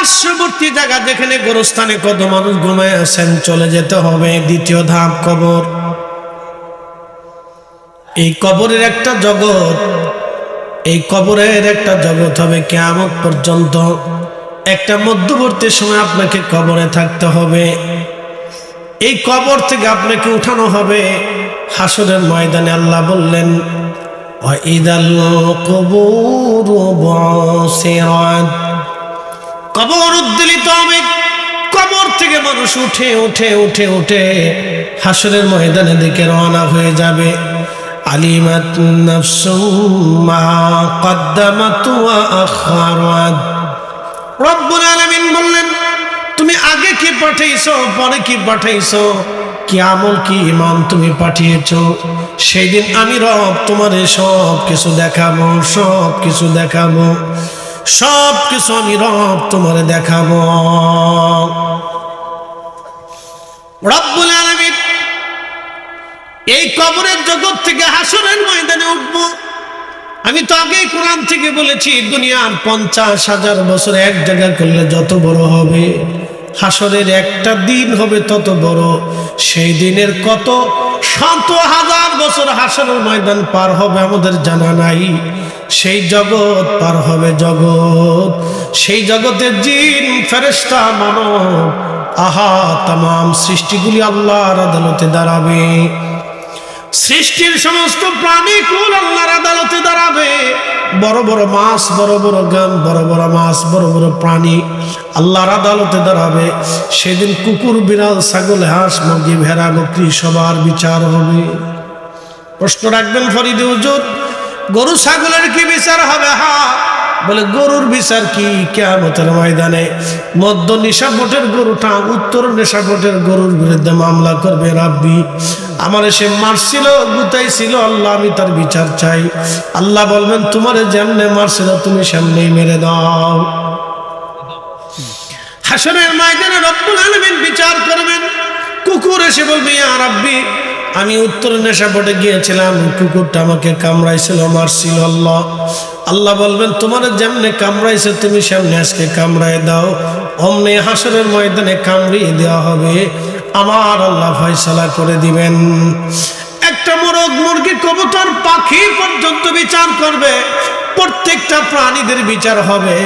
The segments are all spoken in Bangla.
পার্শ্ববর্তী জায়গা যেখানে গোরস্থানে কত মানুষ ঘুমায় আছেন, চলে যেতে হবে দ্বিতীয় ধাপ কবর। এই কবরের একটা জগৎ, এই কবরের একটা জগৎ হবে কিয়ামত পর্যন্ত। একটা মধ্যবর্তী সময় আপনাকে কবরে থাকতে হবে। এই কবর থেকে আপনাকে উঠানো হবে হাসরের ময়দানে। আল্লাহ বললেন ওয়াইদাল কুবুরু বুসিরাত, কবর উদ্বেলিত হবে। কবর থেকে মানুষ উঠে উঠে উঠে উঠে হাসরের ময়দানের দিকে রওনা হয়ে যাবে। আলিমাত নাফসুম মা কদ্দামাত ওয়া আখারাত। রব্বুল আলামিন বললেন তুমি আগে কি পাঠাইছো, পরে কি পাঠাইছো, কি আমল কি ইমান তুমি পাঠিয়েছো। সেই দিন আমি রব তোমারে সব কিছু দেখাবো, সব কিছু দেখাবো, সব কিছু আমি রব তোমারে দেখাবো। রব্বুল আলামিন এই কবরের জগৎ থেকে হাসরের ময়দানে উঠবো। আমি তো আগেই কোরআন থেকে বলেছি দুনিয়ার 50,000 বছর এক জায়গা করলে যত বড় হবে, হাসরের একটা দিন হবে তত বড়। সেই দিনের কত 100,000 বছর হাসরের ময়দান পার হবে আমাদের জানা নাই। সেই জগৎ পার হবে জগৎ, সেই জগতের জিন ফেরেশতা মানব আহা তাম সৃষ্টিগুলি আল্লাহর আদালতে দাঁড়াবে। সৃষ্টির সমস্ত প্রাণী কুল আল্লাহর আদালতে দাঁড়াবে। বড় বড় মাছ, বড় বড় গান, বড় বড় মাছ, বড় বড় প্রাণী আল্লাহর আদালতে দাঁড়াবে। সেদিন কুকুর, বিড়াল, ছাগল, হাঁস, মুরগি, ভেড়া, বকরি সবার বিচার হবে। প্রশ্ন রাখবেন ফরিদে হুজুর, গরু ছাগলের কি বিচার হবে? হ্যাঁ, বলে গরুর বিচার কি? কিয়ামতের ময়দানে মধ্য নেশাভোটের গরুটা উত্তর নেশাভোটের গরুর বিরুদ্ধে মামলা করবে, রাব্বি আমারে সে মারছিল, গুতাইছিল, আল্লাহ আমি তার বিচার চাই। আল্লাহ বলবেন তোমারে যেমনে মারছিল তুমি সামনেই মেরে দাও। হাসরের ময়দানে রব্বুল আলামিন বিচার করবেন। কুকুর এসে বলবে ইয়া রাব্বি আমি উত্তর নেশাভোটে গিয়েছিলাম, কুকুরটা আমাকে কামড়াইছিল, মারছিল। আল্লাহ বলবেন তোমার যেমনে কামড়াইছে তুমি সামনে আজকে কামড়ায় দাও। অমনি হাসরের ময়দানে কামড়িয়ে দেওয়া হবে। আমার আল্লাহ ফয়সালা করে দিবেন। একটা মোরগ, মুরগি, কবুতর, পাখি পর্যন্ত বিচার করবে। প্রত্যেকটা প্রাণীদের বিচার হবে,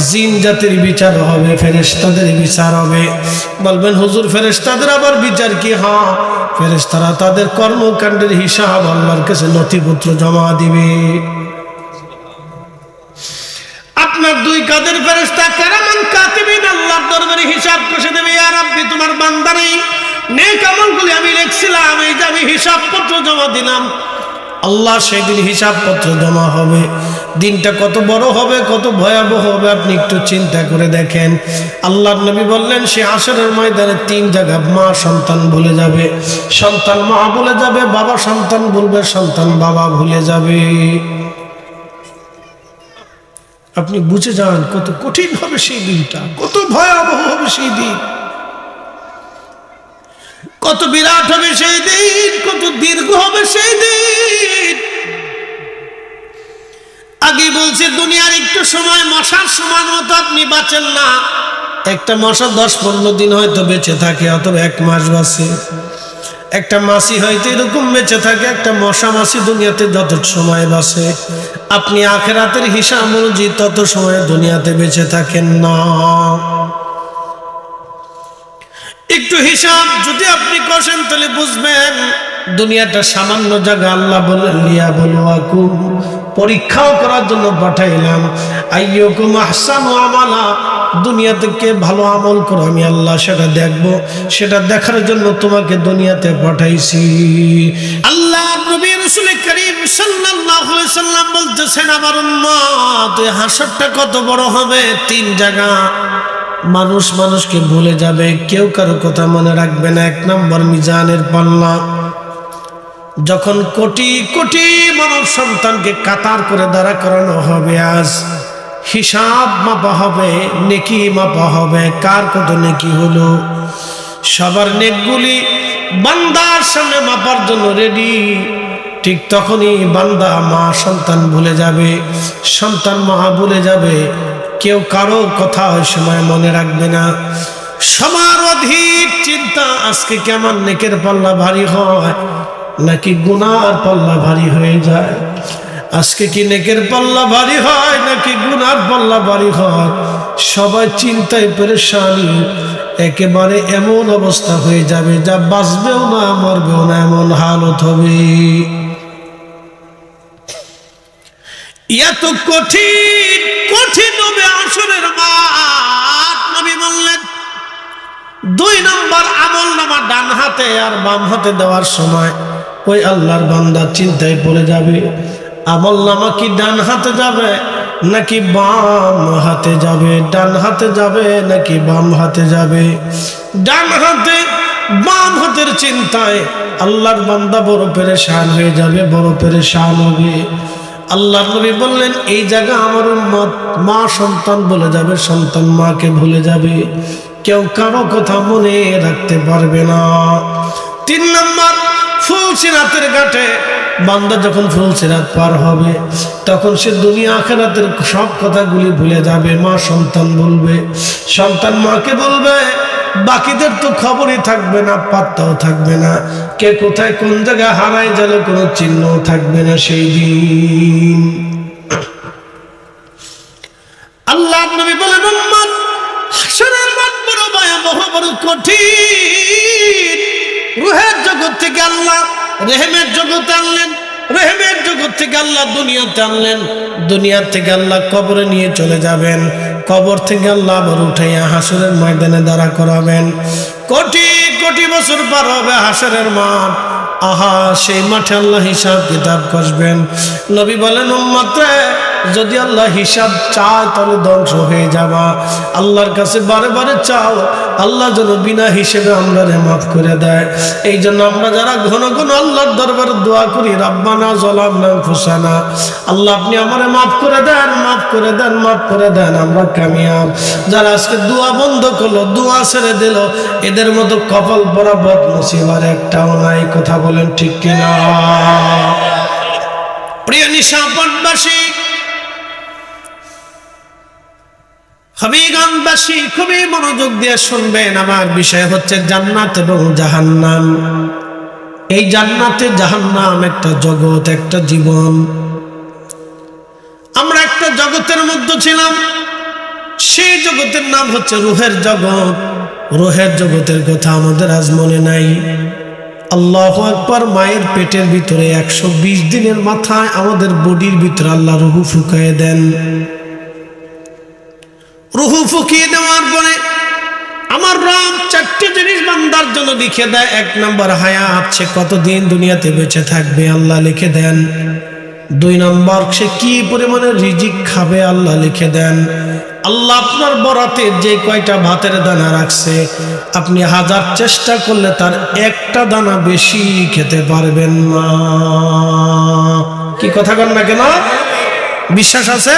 জিন জাতির বিচার হবে, ফেরেশতাদের বিচার হবে। বলবেন হুজুর ফেরেশতাদের আবার বিচার কি? হ্যাঁ, ফেরেশতারা তাদের কর্মকাণ্ডের হিসাব আল্লাহর কাছে নথিপত্র জমা দিবে। আপনার দুই কাঁধের ফেরেশতা কিরামান কাতিবিন আল্লাহর দরবারে হিসাব কষে দেবে। ইয়া রাব্বি তোমার বান্দারই নেক আমলগুলি আমি লিখছিলাম, এই যে আমি হিসাবপত্র জমা দিলাম। আল্লাহ সেদিন হিসাবপত্র জমা হবে। দিনটা কত বড় হবে, কত ভয়াবহ হবে আপনি একটু চিন্তা করে দেখেন। আল্লাহর নবী বললেন সে হাসরের ময়দানে 3 জায়গা মা সন্তান ভুলে যাবে, সন্তান মা ভুলে যাবে, বাবা সন্তান ভুলবে, সন্তান বাবা ভুলে যাবে। আপনি বুঝে যান কত কঠিন হবে সেই দিনটা, কত ভয়াবহ হবে সেই দিন, কত বিরাট হবে সেই দিন, কত দীর্ঘ হবে সেই দিন। আগে বলছে দুনিয়ার একটু সময় মশার সমান মতো আপনি বাঁচেন না। একটা মশা 10-15 দিন হয়তো বেঁচে থাকে, অথবা 1 মাস বাঁচে। একটা মাছি হয়তো এরকম বেঁচে থাকে। একটা মশা মাছি দুনিয়াতে যত সময় বাঁচে, আপনি আখিরাতের হিসাব অনুযায়ী তত সময় দুনিয়াতে বেঁচে থাকেন না। একটু হিসাব যদি আপনি কষেন তাহলে বুঝবেন দুনিয়াটা সামান্য জায়গা। আল্লাহ বলেন লিয়াবলুয়াকুম, পরীক্ষাও করার জন্য পাঠাইলাম। আইয়ুকুম আহসানু আমালা, দুনিয়াতে কে ভালো আমল করো আমি আল্লাহ সেটা দেখবো। সেটা দেখার জন্য তোমাকে দুনিয়াতে পাঠাইছি। আল্লাহ নবী রাসূল করিম সাল্লাল্লাহু আলাইহি সাল্লাম বলতেছেন আমার উম্মত এই হাসরটা কত বড় হবে। 3 জায়গা মানুষ মানুষকে ভুলে যাবে, কেউ কারো কথা মনে রাখবে না। 1 নম্বর মিজানের পাল্লা, যখন কোটি কোটি মানব সন্তানকে কাতার করে দাঁড়া করানো হবে, আজ হিসাব মাপা হবে, নেকি মাপা হবে, কার কত নেকি হলো। সবার নেকগুলি বান্দার সামনে মাপার জন্য রেডি। ঠিক তখনই বান্দা মা সন্তান ভুলে যাবে, সন্তান মা ভুলে যাবে, কেউ কারো কথা ওই সময় মনে রাখবে না। সবার অধিক চিন্তা আজকে কেমন নেকের পাল্লা ভারী হয় নাকি গুনার পাল্লা ভারী হয়ে যায়। আজকে কি নেকের পাল্লা ভারী হয় নাকি গুনার পাল্লা ভারী হয়, সবাই চিন্তায় পেরেশানি। একেবারে এমন অবস্থা হয়ে যাবে যা বাঁচবেও না মরবেও না এমন হালত হবে। এত কঠিন কঠিন হবে আসরের মাঠ। নবী বললেন 2 নম্বর আমল নামা ডান হাতে আর বাম হাতে দেওয়ার সময় ওই আল্লাহর বান্দা চিন্তায় পড়ে যাবে, আমল নামা কি ডান হাতে যাবে নাকি বাম হাতে যাবে, ডান হাতে যাবে নাকি বাম হাতে যাবে। ডান হাতে বাম হাতের চিন্তায় আল্লাহর বান্দা বড় পেরেশান হয়ে যাবে, বড় পেরেশান হবে। আল্লাহ নবী বললেন এই জায়গা আমার উম্মত মা সন্তান বলে যাবে, সন্তান মাকে ভুলে যাবে, কেউ কারো কথা মনে রাখতে পারবে না। 3 নম্বর ফুলসিরাতের ঘাটে বান্দা যখন ফুলসিরাত পার হবে তখন সে দুনিয়া আখিরাতের সব কথাগুলি ভুলে যাবে। মা সন্তান বলবে, সন্তান মাকে বলবে, বাকিদের তো খবরই থাকবে না, পাত্তাও থাকবে না, কে কোথায় কোন জায়গায় হারায় গেল কোনো চিহ্ন থাকবে না সেই দিন। আল্লাহ নবী বলেন উম্মত হাশরের মাঠ বড় ভয়াবহ, বড় কঠিন। রূহের জগৎ থেকে আল্লাহ রেহেমের জগতে আনলেন, রেহেমের জগৎ থেকে আল্লাহ দুনিয়াতে আনলেন, দুনিয়া থেকে আল্লাহ কবরে নিয়ে চলে যাবেন, কবর থেকে আল্লাহ আবার উঠাইয়া হাশরের ময়দানে দাঁড়া করাবেন। কোটি কোটি বছর পার হবে হাশরের মাঠ। আহা, সেই মাঠে আল্লাহ হিসাব কিতাব কষবেন। নবী বলেন উম্মত রে, যদি আল্লাহ হিসাব চায় তাহলে ধ্বংস হয়ে যাবা। আল্লাহর কাছে বারে বারে চাও আল্লাহ যেন বিনা হিসেবে আমরা মাফ করে দেয়। এই জন্য আমরা যারা ঘন ঘন আল্লাহর দরবারে দোয়া করি, রাব্বানা যালামনা আনফুসানা, আল্লাহ আপনি আমারে মাফ করে দেন, মাফ করে দেন, মাফ করে দেন, আমরা কামিয়াব। যারা আজকে দোয়া বন্ধ করলো, দোয়া ছেড়ে দিল, এদের মতো কপাল পরা বদনসিব আর একটাও নাই। কথা বলেন ঠিক কিনা? প্রিয় নিশাপটবাসী, হবিগঞ্জবাসী, খুবই মনোযোগ দিয়ে শুনবেন। আমার বিষয় হচ্ছে জান্নাত এবং জাহান্নাম। এই জান্নাতে জাহান্নাম একটা জগৎ, একটা জীবন। আমরা একটা জগতের মধ্যে ছিলাম, সেই জগতের নাম হচ্ছে রূহের জগৎ। রূহের জগতের কথা আমাদের আজ মনে নাই। আল্লাহু আকবার। মায়ের পেটের ভিতরে 120 দিনের মাথায় আমাদের বডির ভিতরে আল্লাহ রূহ ফুঁকিয়ে দেন। রূহ ফুঁকিয়ে দেওয়ার পরে আমার রব 4টে জিনিস বান্দার জন্য লিখে দেয়। 1 নম্বর হায়াত, সে কতদিন দুনিয়াতে বেঁচে থাকবে আল্লাহ লিখে দেন। 2 নম্বর সে কি পরিমাণে রিজিক খাবে আল্লাহ লিখে দেন। আল্লাহ আপনার বরাতে যে কয়টা ভাতের দানা রাখছে, আপনি 1000 চেষ্টা করলে তার একটা দানা বেশি খেতে পারবেন না। কি কথা কন না কেন? বিশ্বাস আছে?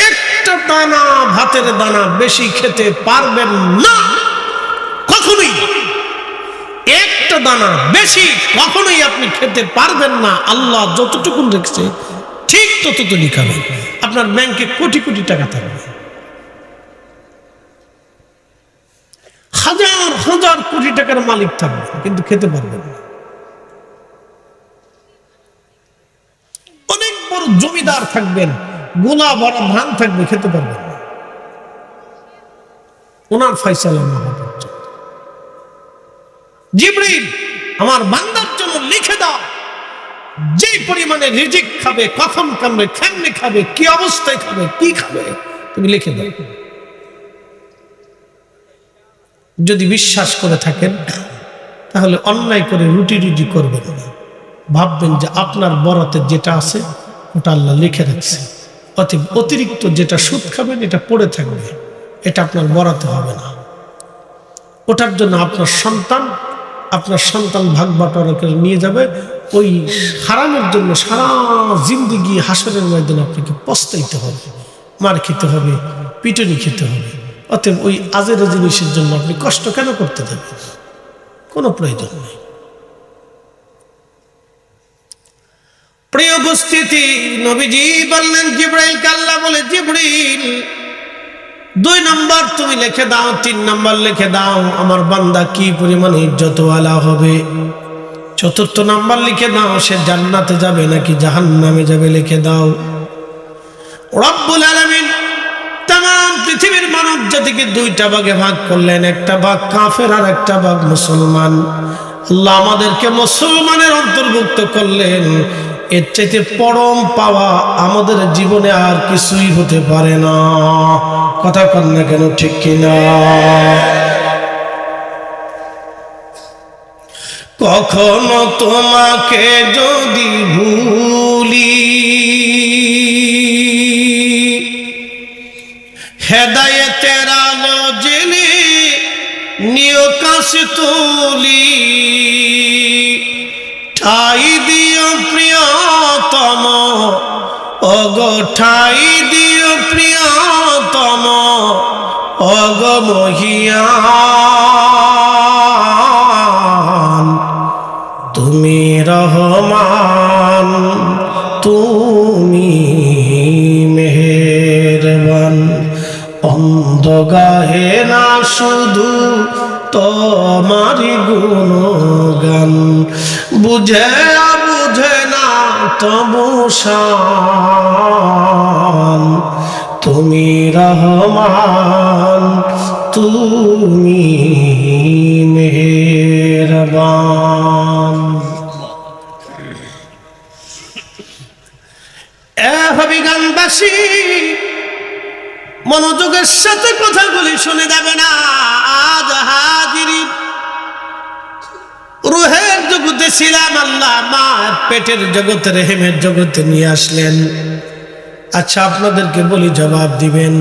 একটা দানা ভাতের দানা বেশি খেতে পারবেন না কখনোই। একটা দানা বেশি কখনোই আপনি খেতে পারবেন না। আল্লাহ যতটুকু রেখেছে ঠিক ততটুকু খাবেন। আপনার ব্যাংকে কোটি কোটি টাকা থাকবে, হাজার হাজার কোটি টাকার মালিক থাকবে, কিন্তু খেতে পারবেন না। অনেক বড় জমিদার থাকবেন, গোলা ভরা ধান থাকবে, খেতে পারবেন না। ওনার ফয়সালা না হওয়া পর্যন্ত। জিবরিল, আমার বান্দার জন্য লিখে দাও যে পরিমাণে রিজিক খাবে, কখন খাবে, কেমনে খাবে, কি অবস্থায় খাবে, কি খাবে, তুমি লিখে দাও। যদি বিশ্বাস করে থাকেন তাহলে অন্যায় করে রুটি রুজি করবেন না। ভাববেন যে আপনার বরাতে যেটা আছে ওটা আল্লাহ লিখে রাখছে, অতএব অতিরিক্ত যেটা সুদ খাবেন এটা পড়ে থাকবে, এটা আপনার বরাতে হবে না। ওটার জন্য আপনার সন্তান ভাগ বাটোয়ারা করে নিয়ে যাবে। ওই হারামের জন্য সারা জিন্দেগি হাসরের ময়দানে আপনাকে পস্তাইতে হবে, মার খেতে হবে, পিটুনি খেতে হবে। অতএব ওই আজের জিনিসের জন্য আপনি কষ্ট কেন করতে যাবেন? কোনো প্রয়োজন নেই। প্রিয় উপস্থিতি, নবীজি বললেন জিবরাইলকে আল্লাহ বলে জিবরিল 2 নাম্বার তুমি লিখে দাও, 3 নাম্বার লিখে দাও, আমার বান্দা কি পরিমাণে ইজ্জতওয়ালা হবে। 4র্থ নাম্বার লিখে দাও, সে জান্নাতে যাবে নাকি জাহান্নামে যাবে লিখে দাও। রব্বুল আলামিন तमाम পৃথিবীর মানব জাতিকে 2টা ভাগে ভাগ করলেন, একটা ভাগ কাফের আর একটা ভাগ মুসলমান। আল্লাহ আমাদেরকে মুসলমানের অন্তর্ভুক্ত করলেন। এর চাইতে পরম পাওয়া আমাদের জীবনে আর কিছুই হতে পারে না। কথা কন না কেন, ঠিক কিনা? কখনো তোমাকে যদি ভুলি, হেদায়েতের আলো জেলে নিয় কাছে তুলি, ঠাই দিও প্রিয়তম, ওগো ঠাই দিও প্রিয়তম, ওগো মহিয়ান, তুমি রহমান, তুমি মেহেরবান। অন্ধ গাহে না শুধু তোমারি গুণগান, বুঝে বুঝে না তবু শান, তুমি রহমান, তুমি মেহেরবান। হবিগঞ্জবাসী মনোযোগের সাথে কথাগুলি শুনে যাবে না। আজ হাজিরি রুহের জগতে ছিলাম, আল্লাহ মার পেটের জগতে, রেহেমের জগতে নিয়ে আসলেন। আচ্ছা আপনাদেরকে বলি, জবাব দিবেন,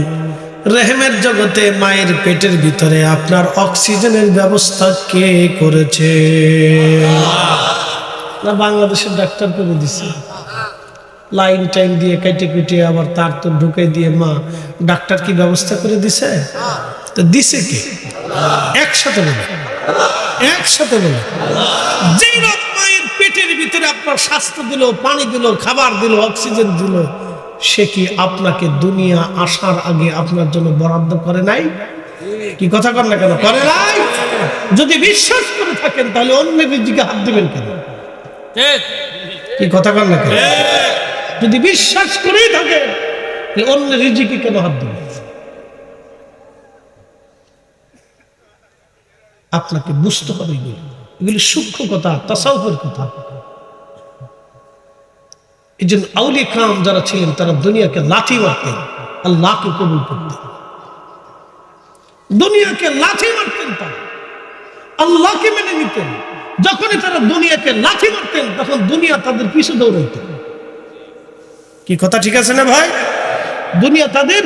রেহেমের জগতে মায়ের পেটের ভিতরে আপনার অক্সিজেনের ব্যবস্থা কে করেছে? না বাংলাদেশের ডাক্তার করে দিছে, লাইন টাইম দিয়ে কেটে কেটে আবার তার তো ঢুকে দিয়ে মা ডাক্তার কি ব্যবস্থা করে দিছে? তো দিছে কে? একসাথে বলে, একসাথে বলে। যেই রব মায়ের পেটের ভিতরে আপনার স্বাস্থ্য দিল, পানি দিল, খাবার দিল, অক্সিজেন দিল, সে কি আপনাকে দুনিয়া আসার আগে আপনার জন্য বরাদ্দ করে নাই? কি কথা কর না কেন, করে নাই? যদি বিশ্বাস করে থাকেন তাহলে অন্যের রিজিকে হাত দিবেন কেন? কি কথা কর না কেন? যদি বিশ্বাস করেই থাকে অন্যের রিজিকে কেন হাত দিবেন? আপনাকে বুঝতে হবে এগুলি সূক্ষ্ম কথা, তাসাউফের কথা। এই জন্য আউলিয়া কারাম যারা ছিলেন তারা দুনিয়াকে লাথি মারতেন, আল্লাহকে কবুল করতেন। দুনিয়াকে লাথি মারতেন, তারা আল্লাহকে মেনে নিতেন। যখনই তারা দুনিয়াকে লাথি মারতেন তখন দুনিয়া তাদের পিছু দৌড়াইতেন। কি কথা ঠিক আছে না ভাই? দুনিয়া তাদের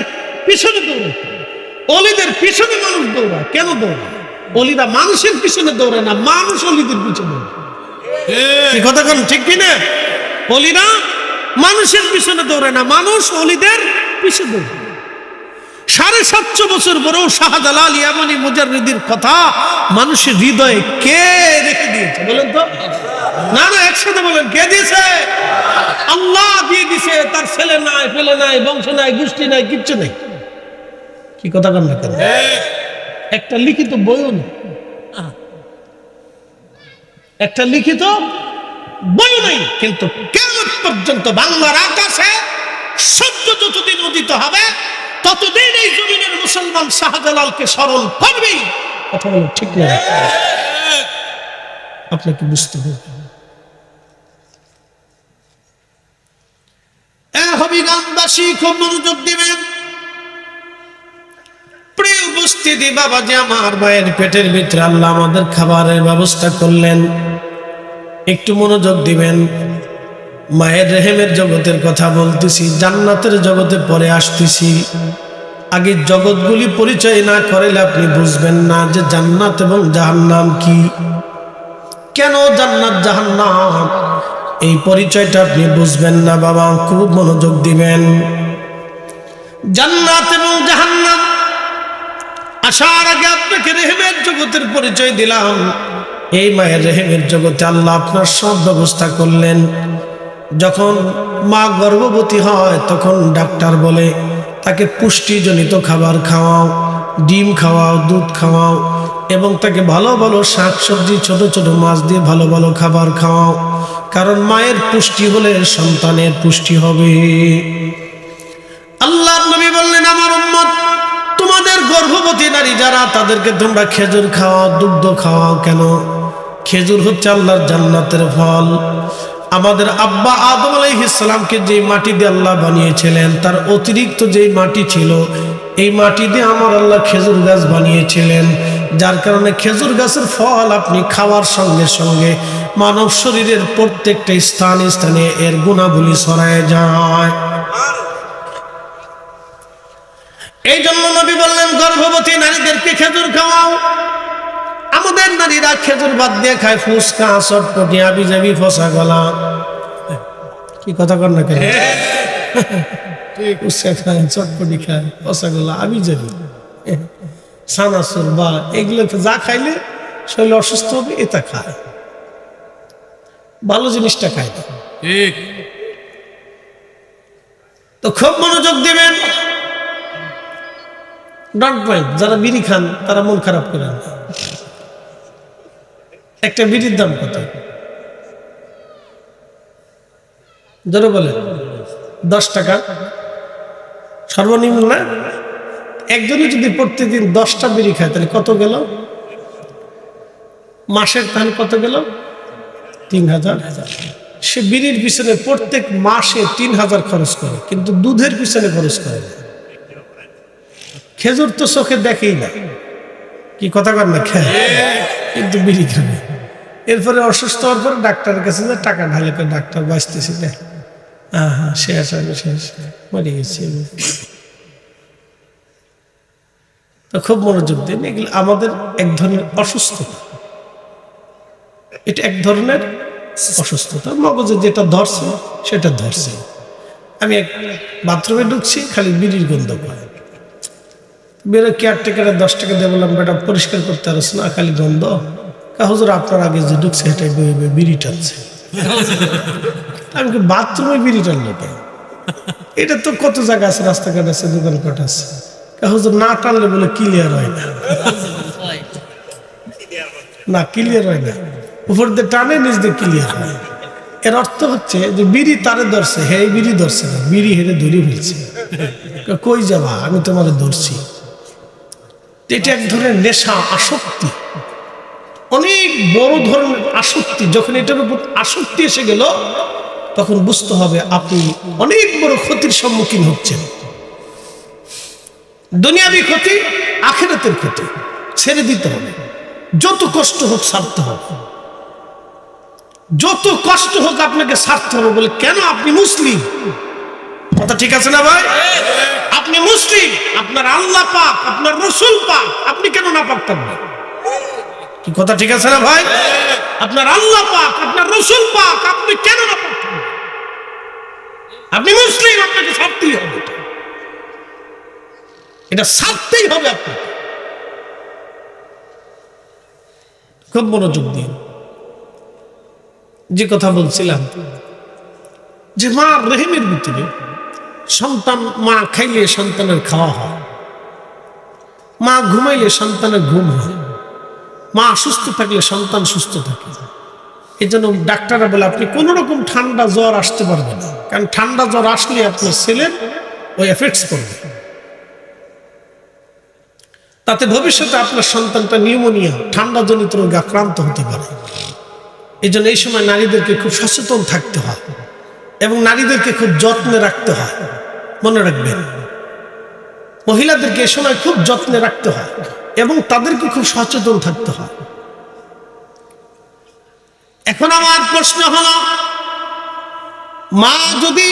পিছনে দৌড়াইতেন। অলিদের পিছনে মানুষ দৌড়ায়, কেন দৌড়ায়? অলিরা মানুষের পিছনে দৌড়ায় না, মানুষ অলিদের পিছনে। কি কথা কোন ঠিক কিনা? অলিরা মানুষের পিছনে দৌড়ায় না, মানুষ অলিদের পিছনে দৌড়ায়। 750 বছর পরেও শাহজালাল ইয়ামানি মুজাররিদির কথা মানুষের হৃদয়ে কে রেখে দিয়েছে বলেন তো? না না, একসাথে বলেন, কে দিয়েছে? আল্লাহ দিয়ে দিয়েছে। তার ছেলে নাই, পেলে নাই, বংশ নাই, গোষ্ঠী নাই, কিচ্ছু নেই। কি কথা বলেন না কেন? একটা লিখিত বইও নেই, একটা লিখিত বইও নেই। কিন্তু কিয়ামত পর্যন্ত বাংলার আকাশে সূর্য যতদিন উদিত হবে ততদিন এই জমিনের মুসলমান শাহজালালকে স্মরণ করবেই। কথা বলেন ঠিক না? আপনাকে বুঝতে হবে। হবিগঞ্জবাসী খুব মনোযোগ দিবেন। প্রিয় উপস্থিতি, বাবা যে আমার মায়ের পেটের ভিতরে আল্লাহ আমাদের খাবারের ব্যবস্থা করলেন, একটু মনোযোগ দিবেন। মায়ের রেহেমের জগতের কথা বলতেছি, জান্নাতের জগতে পরে আসতেছি। আগে জগৎগুলি পরিচয় না করাইলে আপনি বুঝবেন না যে জান্নাত এবং জাহান্নাম কি, কেন জান্নাত জাহান্নাম, এই পরিচয়টা আপনি বুঝবেন না। বাবা খুব মনোযোগ দিবেন। জান্নাত এবং জাহান্নাম আসার আগে আপনাকে রেহেমের জগতের পরিচয় দিলাম। এই মায়ের রেহেমের জগতে আল্লাহ আপনার সব ব্যবস্থা করলেন। যখন মা গর্ভবতী হয় তখন ডাক্তার বলে তাকে পুষ্টিজনিত খাবার খাওয়াও, ডিম খাওয়াও, দুধ খাওয়াও, এবং তাকে ভালো ভালো শাকসবজি, ছোট ছোট মাছ দিয়ে ভালো ভালো খাবার খাওয়াও, কারণ মায়ের পুষ্টি হলে সন্তানের পুষ্টি হবে। আল্লাহর নবী বললেন, আমার উম্মত, তোমাদের গর্ভবতী নারী যারা, তাদেরকে তোমরা খেজুর খাওয়াও, দুগ্ধ খাওয়াও। কেন? খেজুর হচ্ছে আল্লাহর জান্নাতের ফল। আমাদের আব্বা আদম আলাইহিস সালামকে যে মাটি দিয়ে আল্লাহ বানিয়েছিলেন, তার অতিরিক্ত যে মাটি ছিল, এই মাটি দিয়ে আমার আল্লাহ খেজুর গাছ বানিয়েছিলেন, যার কারণে খেজুর গাছের ফল আপনি খাওয়ার সঙ্গে সঙ্গে মানব শরীরের প্রত্যেকটা স্থানে স্থানে এর গুণাবলী ছড়ায় যায়। এই জন্য নবী বললেন, গর্ভবতী নারীদেরকে খেজুর খাওয়াও। আমাদের নারীরা খেজুর বাদ দিয়ে খায় ফুচকা, চটপটি, আবিজাবি, ফসা গলা। কি কথা কর না কেন? ফুচকা খায়, চটপটি খায়, ফসা গলা, আবিজাবি, সানাসুর বা এগুলো যা খাইলে শরীর অসুস্থ হবে, এটা খায়, ভালো জিনিসটা খায় না। তো খুব মনোযোগ দিবেন। ডন্ট মাইন্ড, যারা বিড়ি খান তারা মন খারাপ করেন না। একটা বিড়ির দাম কত? ধরে বলে 10 টাকা সর্বনিম্ন না? একজনই যদি প্রত্যেকদিন 10টা বিড়ি খায় তাহলে কত গেল মাসের? তাহলে কত গেল? 3000। সে বিড়ির পিছনে প্রত্যেক মাসে 3000 খরচ করে, কিন্তু দুধের পিছনে খরচ করে না। খেজুর তো চোখে দেখেই না, কি কথা কর না, খায় কিন্তু বিড়ি খাবে। এরপরে অসুস্থ হওয়ার পরে ডাক্তারের কাছে যে টাকা ঢালে, ডাক্তার বাঁচতেছি না, হ্যাঁ শেষ মরে গেছি। তো খুব মনোযোগ দিন, এগুলো আমাদের এক ধরনের অসুস্থতা। এটা এক ধরনের অসুস্থতা, মগজে যেটা ধরছে সেটা ধরছে। আমি এক বাথরুমে ঢুকছি, খালি বিড়ির গন্ধ পায়। বেরো কেয়ারটেকারের 10 টাকা দিয়ে বললাম, বেটা পরিষ্কার করতে পারছ না, খালি গন্ধ। হুজুর আপনার আগে যে ঢুকছে এটাই বিড়ি টানছে। আমি কি বাথরুমে বিড়ি টানলো কেন? এটা তো কত জায়গা আছে, রাস্তাঘাট আছে, দোকানপাট আছে। হুজুর না টানলে বলে ক্লিয়ার হয় না, না ক্লিয়ার হয় না, উপর দিয়ে টানে নিচ দিয়ে ক্লিয়ার হয়। এর অর্থ হচ্ছে যে বিড়ি তারে ধরছে, হে বিড়ি ধরছে না, বিড়ি হেরে ধরে ফেলছে। কই যাবা, আমি তোমার ধরছি। এটা এক ধরনের নেশা, আসক্তি, অনেক বড় ধরনের আসক্তি। যখন এটার উপর আসক্তি এসে গেল, তখন বুঝতে হবে আপনি অনেক বড় ক্ষতির সম্মুখীন হচ্ছেন। দুনিয়াবী ক্ষতি, আখিরাতের ক্ষতি। ছেড়ে দিতে হবে, যত কষ্ট হোক ছাড়তে হবে, যত কষ্ট হোক আপনাকে ছাড়তে হবে। বলে কেন? আপনি মুসলিম। কথা ঠিক আছে না ভাই? আপনি মুসলিম, আপনার আল্লাহ পাক, আপনার রাসূল পাক, আপনি কেন না পাক থাকবেন? কি কথা ঠিক আছে না ভাই? আপনার আল্লাহ পাক, আপনার রাসূল পাক, আপনি কেন না পাক থাকবেন? আপনি মুসলিম, আপনাকে ছাড়তেই হবে, এটা ছাড়তেই হবে আপনাকে। খুব মনোযোগ দিন। যে কথা বলছিলাম, যে মা রহিমের ভিতরে সন্তান, মা খাইলে সন্তানের খাওয়া হয়, মা ঘুমাইলে সন্তানের ঘুম হয়, মা সুস্থ থাকলে সন্তান সুস্থ থাকে। এই জন্য ডাক্তাররা বলে আপনি কোনো রকম ঠান্ডা জ্বর আসতে পারবে না, কারণ ঠান্ডা জ্বর আসলে আপনার ছেলের ওই এফেক্টস করবে, তাতে ভবিষ্যতে আপনার সন্তানটা নিউমোনিয়া, ঠান্ডা জনিত রোগে আক্রান্ত হতে পারে। এই জন্য এই সময় নারীদেরকে খুব সচেতন থাকতে হয় এবং নারীদেরকে খুব যত্নে রাখতে হয়। মনে রাখবেন, মহিলাদেরকে এই সময় খুব যত্নে রাখতে হয় এবং তাদেরকে খুব সচেতন থাকতে হয়। এখন আমার প্রশ্ন হলো, মা যদি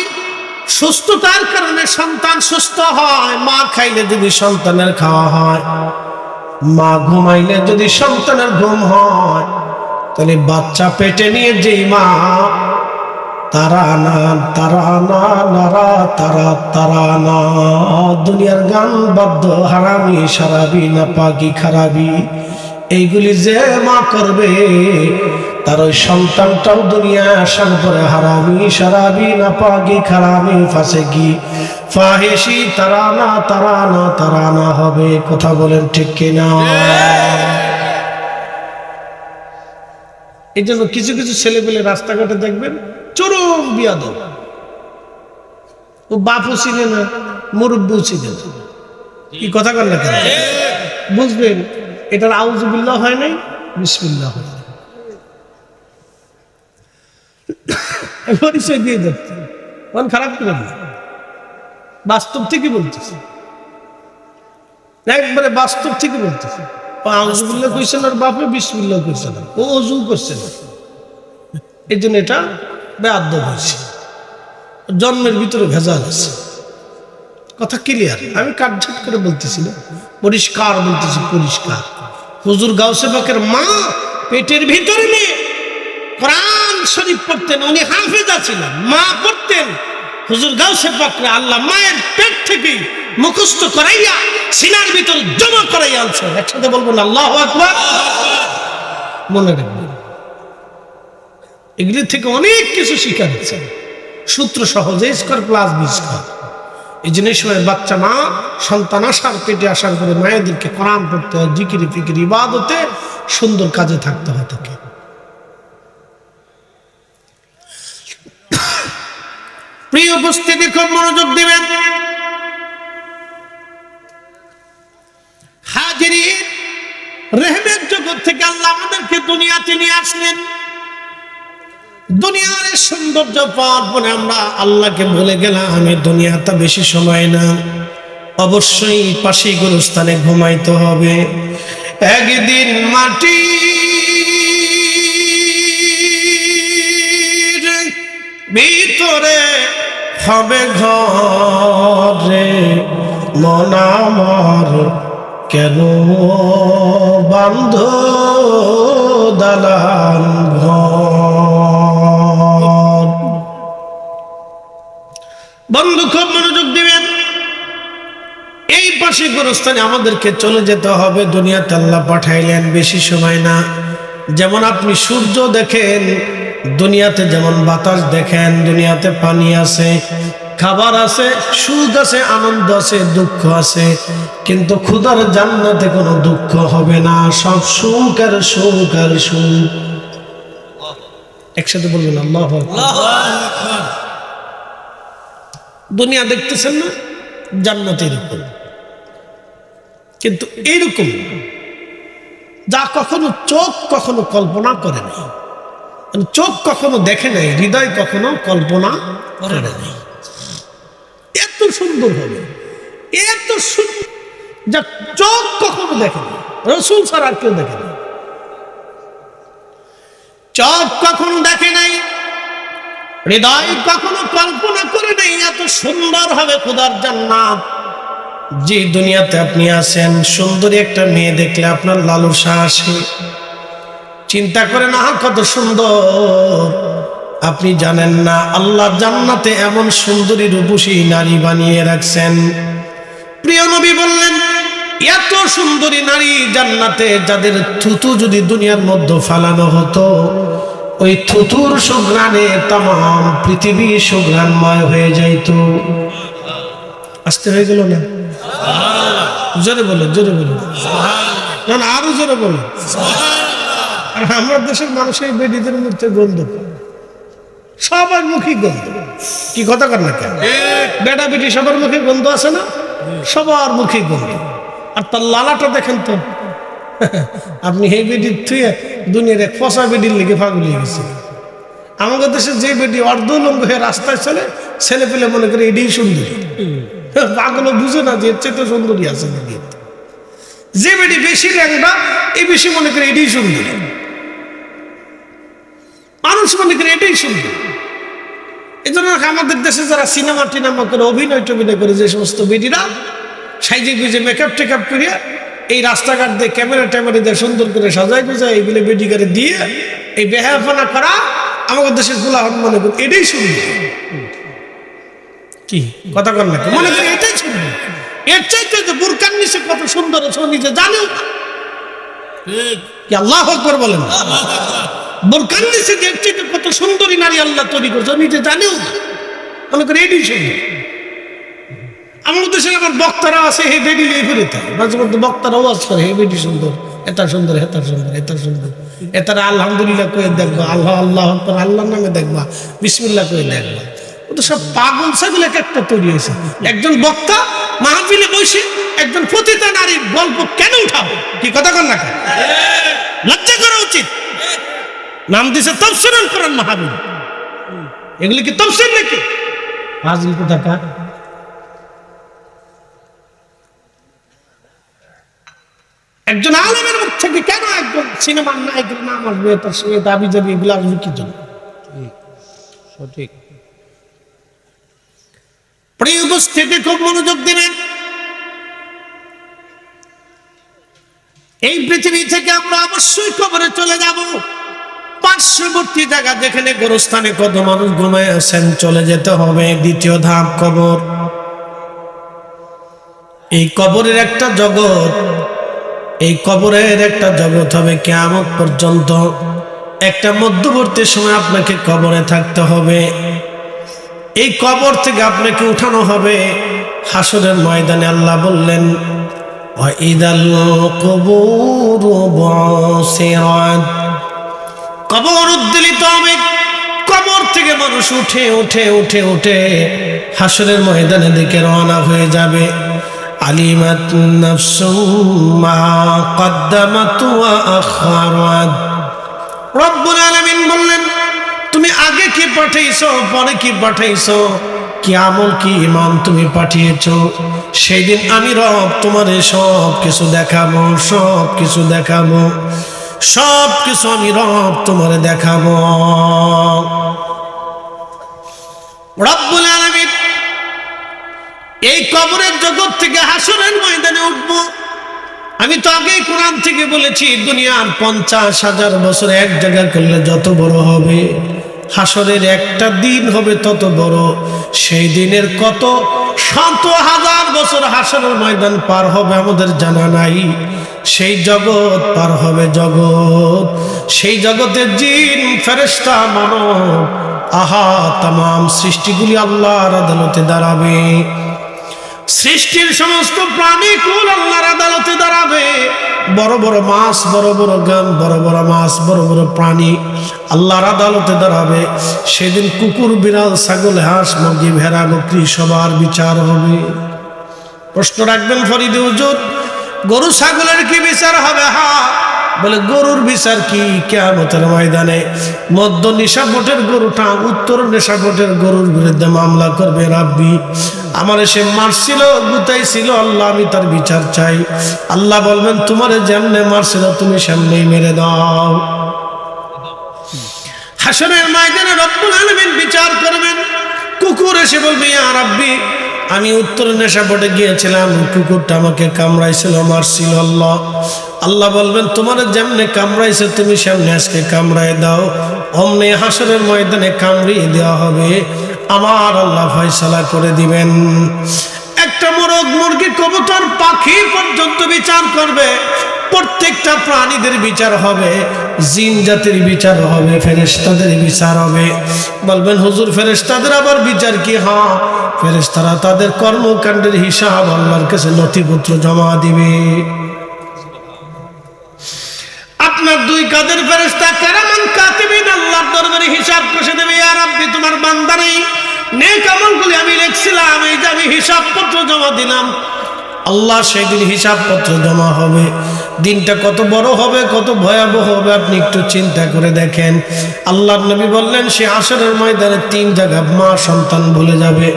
সুস্থতার কারণে সন্তান সুস্থ হয়, মা খাইলে যদি সন্তানের খাওয়া হয়, মা ঘুমাইলে যদি সন্তানের ঘুম হয়, তাহলে বাচ্চা পেটে নিয়ে যেই মা তারা না তারা না নারা তারা তারা না, দুনিয়ার গান বাদ্য হারামি সারাবি না পাকি খারাবি, এইগুলি যে মা করবে তার ওই সন্তানটাও দুনিয়া আসার পরে হারামি সারাবি নাপাকি খারামি ফাসেকি ফাহিশি তারানা হবে। কথা বলেন ঠিক কিনা? এই জন্য কিছু কিছু ছেলেপেলে রাস্তাঘাটে দেখবেন চরম বিয়াদব, ও বাপও চিনে না, মুরব্বিও চিনে না। কি কথা কন না কেন? বুঝবেন এটার আউযুবিল্লাহ হয় নাই, বিসমিল্লাহ হয় নাই। পরিচয় দিয়ে যাচ্ছে, মন খারাপ করে না, বাস্তব থেকে বলতেছে, একবারে বাস্তব থেকে বলতেছে। আউযুবিল্লাহ কইছেন আর বাপে বিসমিল্লাহ কইছে না, ও ওযু করছে না, এই জন্য এটা বেয়াদব হয়েছে। জন্মের ভিতরে ভেজাল আছে। কথা ক্লিয়ার? আমি কাটঝাট করে বলতেছি না, পরিষ্কার বলতেছি, পরিষ্কার। হুজুর গাউসে পাকের মা পেটের ভিতরে নিয়ে কোরআন শরীফ পড়তেন, উনি হাফেজা ছিলেন, মা পড়তেন। হুজুর গাউসে পাকরে আল্লাহ মায়ের পেট থেকে মুখস্থ করাইয়া সিনার ভিতর জমা করাইয়া আনছেন। একসাথে বলবেন আল্লাহু আকবার। মনে রাখবেন এগুলি থেকে অনেক কিছু শিক্ষা দিচ্ছেন, সূত্র সহজে স্কোয়ার প্লাস বি স্কোয়ার। এই জিনিস বাচ্চা মা সন্তান আসার পেটে আসার পরে মায়েদেরকে কোরআন পড়তে হয়, জিকিরি ফিকিরি ইবাদতে সুন্দর কাজে থাকতে হয় তাকে। প্রিয় উপস্থিতি, খুব মনোযোগ দিবেন। হাজিরিন, রহমতের জগৎ থেকে আল্লাহ আমাদেরকে দুনিয়াতে নিয়ে আসলেন। দুনিয়ার সৌন্দর্য পাওয়ার পরে আমরা আল্লাহকে ভুলে গেলাম। আমি দুনিয়াটা বেশি সময় না, অবশ্যই পাশে গুরুস্থানে ঘুমাইতে হবে। একদিন মাটি ভিতরে হবে ঘরে, মন আমার কেন বান্ধ দালান ঘর। বন্ধু খুব মনোযোগ দিবেন। এই পাশে গোরস্থানে আমাদেরকে চলে যেতে হবে। দুনিয়াতে আল্লাহ পাঠাইলেন বেশি সময় না। যেমন আপনি সূর্য দেখেন, দুনিয়াতে যেমন বাতাস দেখেন, দুনিয়াতে পানি আছে, খাবার আছে, সুখ আছে, আনন্দ আছে, দুঃখ আছে, কিন্তু খুদার জান্নাতে কোনো দুঃখ হবে না, সব সুখ আর সুখ আর সুখ। একসাথে বলবেন আল্লাহু আকবার। দুনিয়া দেখতেছেন না, জান্নাত এরকম, কিন্তু এইরকম যা কখনো চোখ কখনো কল্পনা করে নাই, চোখ কখনো দেখে নাই, হৃদয় কখনো কল্পনা করে নাই। এত সুন্দর হবে, এত সুন্দর যা চোখ কখনো দেখে না, রাসূল ছাড়া কেউ দেখে না, চোখ কখনো দেখে নাই, হৃদয় কখনো কল্পনা করে নাই। এত সুন্দর হবে খোদার জান্নাত। যে দুনিয়াতে আপনি আছেন, সুন্দরী একটা মেয়ে দেখলে আপনার লালসা আসে, চিন্তা করেন আহা কত সুন্দর। আপনি জানেন না আল্লাহ জান্নাতে এমন সুন্দরী রূপসী নারী বানিয়ে রাখছেন। প্রিয় নবী বললেন, এত সুন্দরী নারী জান্নাতে, যাদের থুতু যদি দুনিয়ার মধ্যে ফালানো হতো, ওই থুতুর সুঘ্রাণে তামাম পৃথিবী সুঘ্রাণময় হয়ে যাইত। আসতে হয়ে গেল না? জোরে বলেন, জোরে বলেন, না আরো জোরে বলেন। আর আমার দেশের মানুষের বেডিদের মধ্যে গন্ধ, সবার মুখে গন্ধ। কি কথা কর না কেন? বেটা বেটি সবার মুখে গন্ধ আছে না? সবার মুখে গন্ধ। আর তার লালাটা দেখেন তো, আপনি এই বেডির থুয়ে দুনিয়ার এক ফসা বেডির লেগে পাগল হয়ে গেছে। আমাদের দেশে যে বেটি অর্ধলঙ্গ হয়ে রাস্তায় চলে, ছেলে পেলে মনে করে এটাই সুন্দরী। পাগল বুঝে না যে এর চেয়ে তো সুন্দরী আছে নাকি। যে বেটি বেশি ল্যাংড়া, এই বেশি মনে করে এটাই সুন্দরী। মানুষ মনে করে এটাই সুন্দর। এই জন্য আমাদের দেশে যারা সিনেমা টিনেমা করে, অভিনয় টভিনয় করে, যে সমস্ত বেটিরা সাইজে গুজে মেকআপ টেকআপ করিয়া এই রাস্তাঘাট দিয়ে ক্যামেরা ট্যামেরা দিয়ে সুন্দর করে সাজাই গুজাই এইগুলো বেটি করে দিয়ে এই বেহায়াপনা করা, আমাদের দেশের গোলাহন মনে করি এটাই সুন্দর। কি কথা কর না, মনে করি এটাই সুন্দর। এর চাইতে যে বুরকার নিচে কত সুন্দর আছে নিজে জানেও না। আল্লাহু আকবার বলেন। বোরকার নিচে দেখছি তো কত সুন্দরী নারী আল্লাহ তৈরি করছে, নিজে জানেও না, মনে করে এটি সুন্দর। আমার দেশে আবার বক্তারা আছে, হে বেডি লিয়ে ফিরে থাকে, মাঝে মধ্যে বক্তারা ওয়াজ করে, হে বেডি সুন্দর, এটা সুন্দর, হেতা সুন্দর, এটা সুন্দর, এটারা আলহামদুলিল্লাহ কয়ে দেখবা, আল্লাহ আল্লাহ আল্লাহর নামে দেখবা, বিসমিল্লাহ কয়ে দেখবা। ও তো সব পাগল ছাগল এক একটা তৈরি হয়েছে। একজন বক্তা মাহফিলে বসে একজন পতিতা নারীর গল্প কেন উঠাবো? কি কথা কন না, লজ্জা করা উচিত। নাম দিছে তাফসীরুল কোরআন মাহফিল, এগুলি কি তাফসীর নাকি? ফাজিল কোথাকার। একজন আলেমের মুখ থেকে কেন একজন সিনেমার নায়কের নাম আসবে, তার সঙ্গে দাবি যাবি, এগুলো আসবে কি জন্য? সঠিক। প্রিয় উপস্থিতি, খুব মনোযোগ দিবেন। এই পৃথিবী থেকে আমরা অবশ্যই কবরে চলে যাব। পার্শ্ববর্তী জায়গা যেখানে গোরস্থানে কত মানুষ ঘুমায় আছেন, চলে যেতে হবে। দ্বিতীয় ধাপ কবর। এই কবরের একটা জগৎ, এই কবরের একটা জগৎ হবে কিয়ামত পর্যন্ত। একটা মধ্যবর্তী সময় আপনাকে কবরে থাকতে হবে। এই কবর থেকে আপনাকে উঠানো হবে হাসরের ময়দানে। আল্লাহ বললেন, ওয়াইদাল কুবুরু বুসিরাত, কবর উদ্বেলিত হবে। কবর থেকে মানুষ উঠে উঠে উঠে উঠে হাসরের ময়দানে দিকে রওনা হয়ে যাবে। আলিমাত নাফসুম মা কদ্দামাত ওয়া আখারাত। রব্বুল আলামিন বললেন, তুমি আগে কি পাঠিয়েছো, পরে কি পাঠিয়েছো, কি আমল কি ইমান তুমি পাঠিয়েছো, সেই দিন আমি রব তোমারে সব কিছু দেখাবো, সব কিছু দেখাবো, সব কিছু আমি রব তোমারে দেখাবো। রব্বুল আলামিন এই কবরের জগৎ থেকে হাসরের ময়দানে উঠবো। আমি তো আগেই কোরআন থেকে বলেছি, দুনিয়ার 50,000 বছর এক জায়গা করলে যত বড় হবে, হাসরের একটা দিন হবে তত বড়। সেই দিনের কত শত হাজার বছর হাসরের ময়দান পার হবে আমাদের জানা নাই। সেই জগৎ পার হবে জগৎ, সেই জগতের জিন ফেরেশতা মানব, আহা তামাম সৃষ্টিগুলি আল্লাহর আদালতে দাঁড়াবে। সৃষ্টির সমস্ত প্রাণী কুল আল্লাহর আদালতে দাঁড়াবে। বড় বড় মাছ, বড় বড় গান, বড় বড় মাছ, বড় বড় প্রাণী আল্লাহর আদালতে দাঁড়াবে। সেদিন কুকুর, বিড়াল, ছাগল, হাঁস, মুরগি, ভেড়া, বকরি সবার বিচার হবে। প্রশ্ন রাখবেন ফরিদে হুজুর, গরু ছাগলের কি বিচার হবে? বলে গরুর বিচার কি? কিয়ামতের ময়দানে মধ্য নিশাপটের গরুটা উত্তর নিশাপটের গরুর বিরুদ্ধে মামলা করবে, রাব্বি আমার সে মারছিল, গুতাইছিল, আল্লাহ আমি তার বিচার চাই। আল্লাহ বলবেন, তোমারে যেমনে মারছিল তুমি সামনেই মেরে দাও। হাসরের ময়দানে রব্বুল আলামিন বিচার করবেন। কুকুর এসে বলবে, ইয়া রাব্বি আমি উত্তর নেশাপটে গিয়েছিলাম, কুকুরটা আমাকে কামড়াইছিল, মারছিল। আল্লাহ বলবেন, তোমার যেমনে কামড়াইছে তুমি সামনে আজকে কামড়াই দাও। অমনি হাসরের ময়দানে কামড়িয়ে দেওয়া হবে। আমার আল্লাহ ফয়সালা করে দিবেন। একটা মোরগ, মুরগি, কবুতর, পাখি পর্যন্ত বিচার করবে। প্রত্যেকটা প্রাণীদের বিচার হবে, জিন জাতির বিচার হবে, ফেরেশতাদের বিচার হবে। বলবেন হুজুর ফেরেশতাদের আবার বিচার কি? হ্যাঁ, ফেরেশতারা তাদের কর্মকাণ্ডের হিসাব আল্লাহর কাছে নথিপত্র জমা দিবে। আপনার দুই কাঁধের ফেরেশতা কিরামান কাতিবিন আল্লাহর দরবারে হিসাব কষে দেবে, ইয়া রাব্বি তোমার বান্দারে নেক আমলগুলি আমি লিখছিলাম, এই যে আমি হিসাবপত্র জমা দিলাম। আল্লাহ সেদিন হিসাবপত্র জমা হবে। দিনটা কত বড় হবে, কত ভয়াবহ হবে আপনি একটু চিন্তা করে দেখেন। আল্লাহর নবী বললেন, সে হাসরের ময়দানে 3 জায়গা মা সন্তান ভুলে যাবে,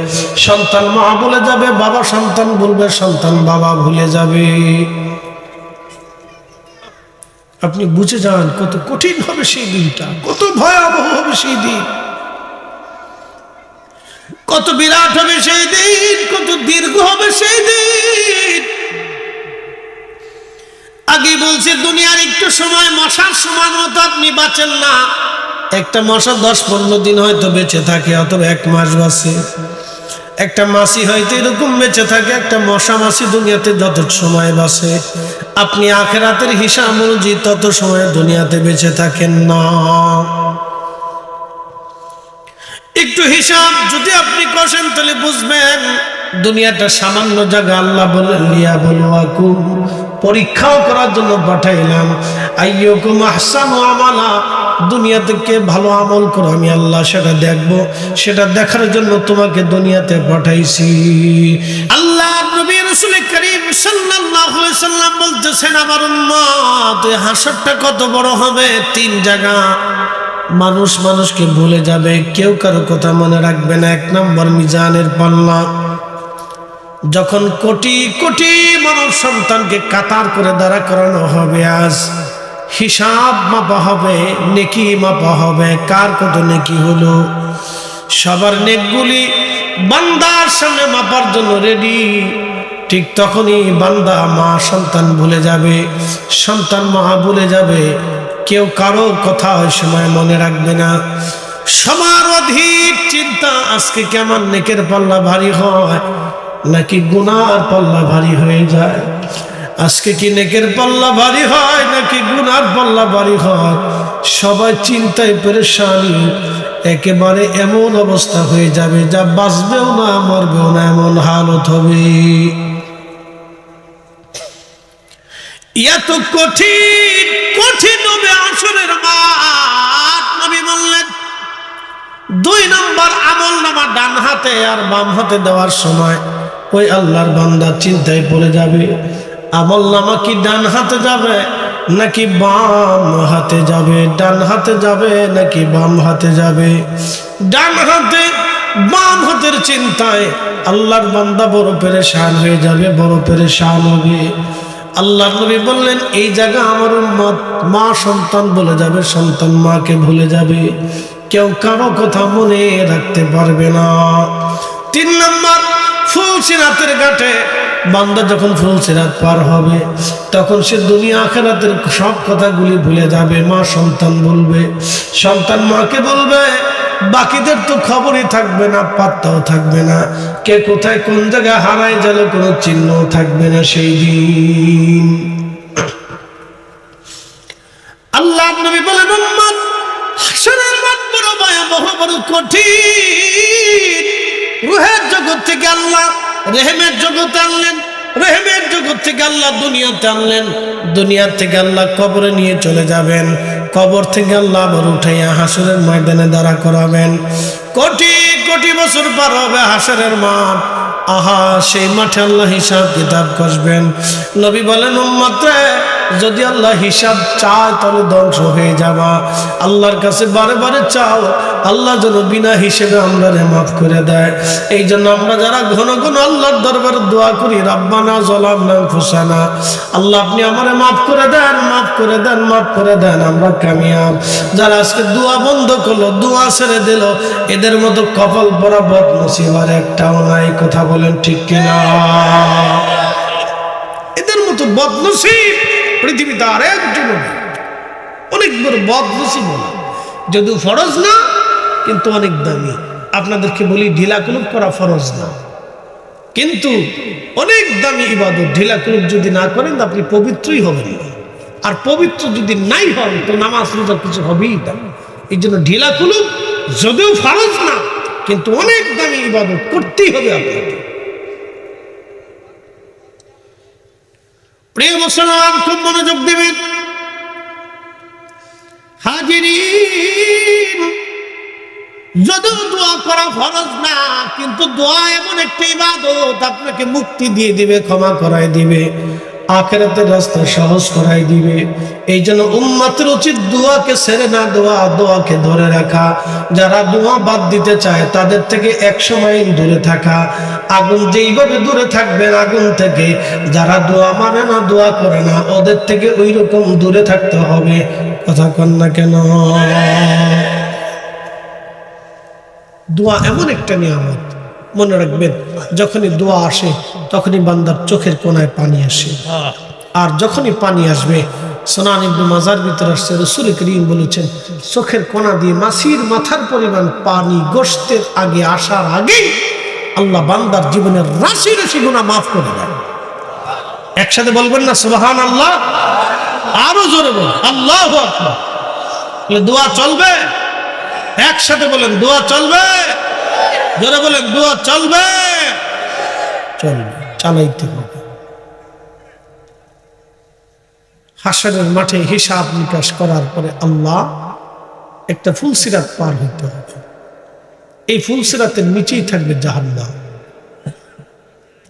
সন্তান মা ভুলে যাবে, বাবা সন্তান ভুলবে, সন্তান বাবা ভুলে যাবে। আপনি বুঝে যান কত কঠিন হবে সেই দিনটা, কত ভয়াবহ হবে সেই দিন, কত বিরাট হবে সেই দিন, কত দীর্ঘ হবে সেই দিন। আগে বলছি দুনিয়ার একটু সময় মশার সময় মতো আপনি বাঁচেন না। একটা মশা 10-15 দিন হয়তো বেঁচে থাকে, অথবা 1 মাস বাঁচে। একটা মাছি হয়তো এরকম বেঁচে থাকে, একটা মশা মাছি দুনিয়াতে যত সময় বাঁচে, আপনি আখিরাতের হিসাব অনুযায়ী তত সময় দুনিয়াতে বেঁচে থাকেন না। একটু হিসাব যদি আপনি কষেন তাহলে বুঝবেন দুনিয়াটা সামান্য জায়গা। আল্লাহ বলেন লিয়াবলুয়াকুম, পরীক্ষাও করার জন্য পাঠাইলাম। আইয়ুকুম আহসানু আমালা, দুনিয়াতে কে ভালো আমল করো আমি আল্লাহ সেটা দেখবো, সেটা দেখার জন্য তোমাকে দুনিয়াতে পাঠাইছি। আল্লাহ নবী রাসূল করিম সাল্লাল্লাহু আলাইহি সাল্লাম বলতেছেন, আমার উম্মত হাসরটা কত বড় হবে। 3 জায়গা মানুষ মানুষকে ভুলে যাবে, কেউ কারো কথা মনে রাখবে না। 1 নম্বর মিজানের পাল্লা, যখন কোটি কোটি মানব সন্তানকে কাতার করে দাঁড়া করানো হবে, আজ হিসাব মাপা হবে, নেকি মাপা হবে, কার কত নেকি হলো। সবার নেকগুলি বান্দার সামনে মাপার জন্য রেডি। ঠিক তখনই বান্দা মা সন্তান ভুলে যাবে, সন্তান মা ভুলে যাবে, কেউ কারো কথা ওই সময় মনে রাখবে না। সবার অধিক চিন্তা আজকে কেমন নেকের পাল্লা ভারী হয় নাকি গুনার পাল্লা ভারী হয়ে যায়। আজকে কি নেকের পাল্লা ভারী হয় নাকি গুনার পাল্লা ভারী হয়, সবাই চিন্তায় পেরেশানি। একেবারে এমন অবস্থা হয়ে যাবে যা বাঁচবেও না মরবেও না, এমন হালত হবে। এত কঠিন কঠিন হবে আসরের মাঠ। নবী বললেন 2 নম্বর আমল নামা ডান হাতে আর বাম হাতে দেওয়ার সময় ওই আল্লাহর বান্দা চিন্তায় পড়ে যাবে, আমল নামা কি ডান হাতে যাবে নাকি বাম হাতে যাবে, ডান হাতে যাবে নাকি বাম হাতে যাবে। ডান হাতে বাম হাতের চিন্তায় আল্লাহর বান্দা বড় পেরেশান হয়ে যাবে, বড় পেরেশান হবে। আল্লাহ নবী বললেন এই জায়গা আমার উম্মত মা সন্তান বলে যাবে, সন্তান মাকে ভুলে যাবে, কেউ কারো কথা মনে রাখতে পারবে না। 3 নম্বর ফুলসিরাতের ঘাটে বান্দা যখন ফুলসিরাত পার হবে তখন সে দুনিয়া আখিরাতের সব কথাগুলি ভুলে যাবে। মা সন্তান বলবে, সন্তান মাকে বলবে, বাকিদের তো খবরই থাকবে না, পাত্তাও থাকবে না, কে কোথায় কোন জায়গায় হারায় গেল কোনো চিহ্ন থাকবে না সেই দিন। আল্লাহ নবী বলেন উম্মত হাসরের মাঠ বড় ভয়াবহ, বড় কঠিন। রূহের জগৎ থেকে আল্লাহ রেহেমের জগৎ আনলেন, রেহেমের জগৎ থেকে আল্লাহ দুনিয়াতে আনলেন, দুনিয়ার থেকে আল্লাহ কবরে নিয়ে চলে যাবেন, কবর থেকে আল্লাহ আবার উঠাইয়া হাসরের ময়দানে দাঁড়া করাবেন। কোটি কোটি বছর পার হবে হাসরের মাঠ। আহা, সেই মাঠে আল্লাহ হিসাব কিতাব কষবেন। নবী বলেন উম্মত রে, যদি আল্লাহ হিসাব চায় তাহলে ধ্বংস হয়ে যাবা। আল্লাহর কাছে বারে বারে চাও আল্লাহ যেন বিনা হিসেবে আমরা মাফ করে দেয়। এই জন্য আমরা যারা ঘন ঘন আল্লাহর দরবারে দোয়া করি, রাব্বানা যালামনা আনফুসানা, আল্লাহ আপনি আমারে মাফ করে দেন, মাফ করে দেন, মাফ করে দেন, আমরা কামিয়াব। যারা আজকে দোয়া বন্ধ করলো, দোয়া ছেড়ে দিল, এদের মতো কপাল পরা বদনসিব আর একটাও নাই। কথা বলেন ঠিক কিনা? এদের মতো বদনসিব পৃথিবীতে আর একজন, অনেক বড় বদনসিব, যদিও ফরজ না কিন্তু অনেক দামি। আপনাদেরকে বলি ঢিলা কুলুপ করা ফরজ না, কিন্তু অনেক দামি ইবাদত। ঢিলা কুলুপ যদি না করেন আপনি পবিত্রই হবেন না, আর পবিত্র যদি নাই হন তো নামাজ রোজা কিছু হবেই না। এই জন্য ঢিলা কুলুপ যদিও ফরজ না কিন্তু অনেক দামি ইবাদত, করতেই হবে আপনাকে। প্রিয় মুসলমান খুব মনোযোগ দেবেন। হাজিরিন, যদিও দোয়া করা ফরজ না কিন্তু দোয়া এমন একটা ইবাদত আপনাকে মুক্তি দিয়ে দিবে, ক্ষমা করাই দিবে, আখিরাতের রাস্তা সহজ করাই দিবে। এই জন্য উম্মতের উচিত দোয়াকে ছেড়ে না দেওয়া, দোয়াকে ধরে রাখা। যারা দোয়া বাদ দিতে চায় তাদের থেকে 100 মাইল দূরে থাকা। আগুন যেইভাবে দূরে থাকবেন আগুন থেকে, যারা দোয়া মানে না, দোয়া করে না, ওদের থেকে ওই রকম দূরে থাকতে হবে। কথা কন না কেন? দোয়া এমন একটা নিয়ামত, মনে রাখবেন যখনই দোয়া আসে তখনই বান্দার চোখের কোণায় পানি আসে। আর যখনই পানি আসবে, সুনান ইবনে মাজার ভিতরে আসছে, রাসূল করিম বলেছেন চোখের কোণা দিয়ে মাছির মাথার পরিমাণ পানি গোশতের আগে আসার আগেই আল্লাহ বান্দার জীবনের রাশি রাশি গুনাহ মাফ করে দেয়। একসাথে বলবেন না সুবহানাল্লাহ? আরো জোরে বলুন আল্লাহু আকবার। দোয়া চলবে? একসাথে বলেন দোয়া চলবে? জোরে বলেন দোয়া চলবে? চলবে, চালাইতে হবে। হাসরের মাঠে হিসাব নিকাশ করার পরে আল্লাহ একটা ফুলসিরাত পার হইতে হবে। এই ফুলসিরাতের নিচেই থাকবে জাহান্নাম।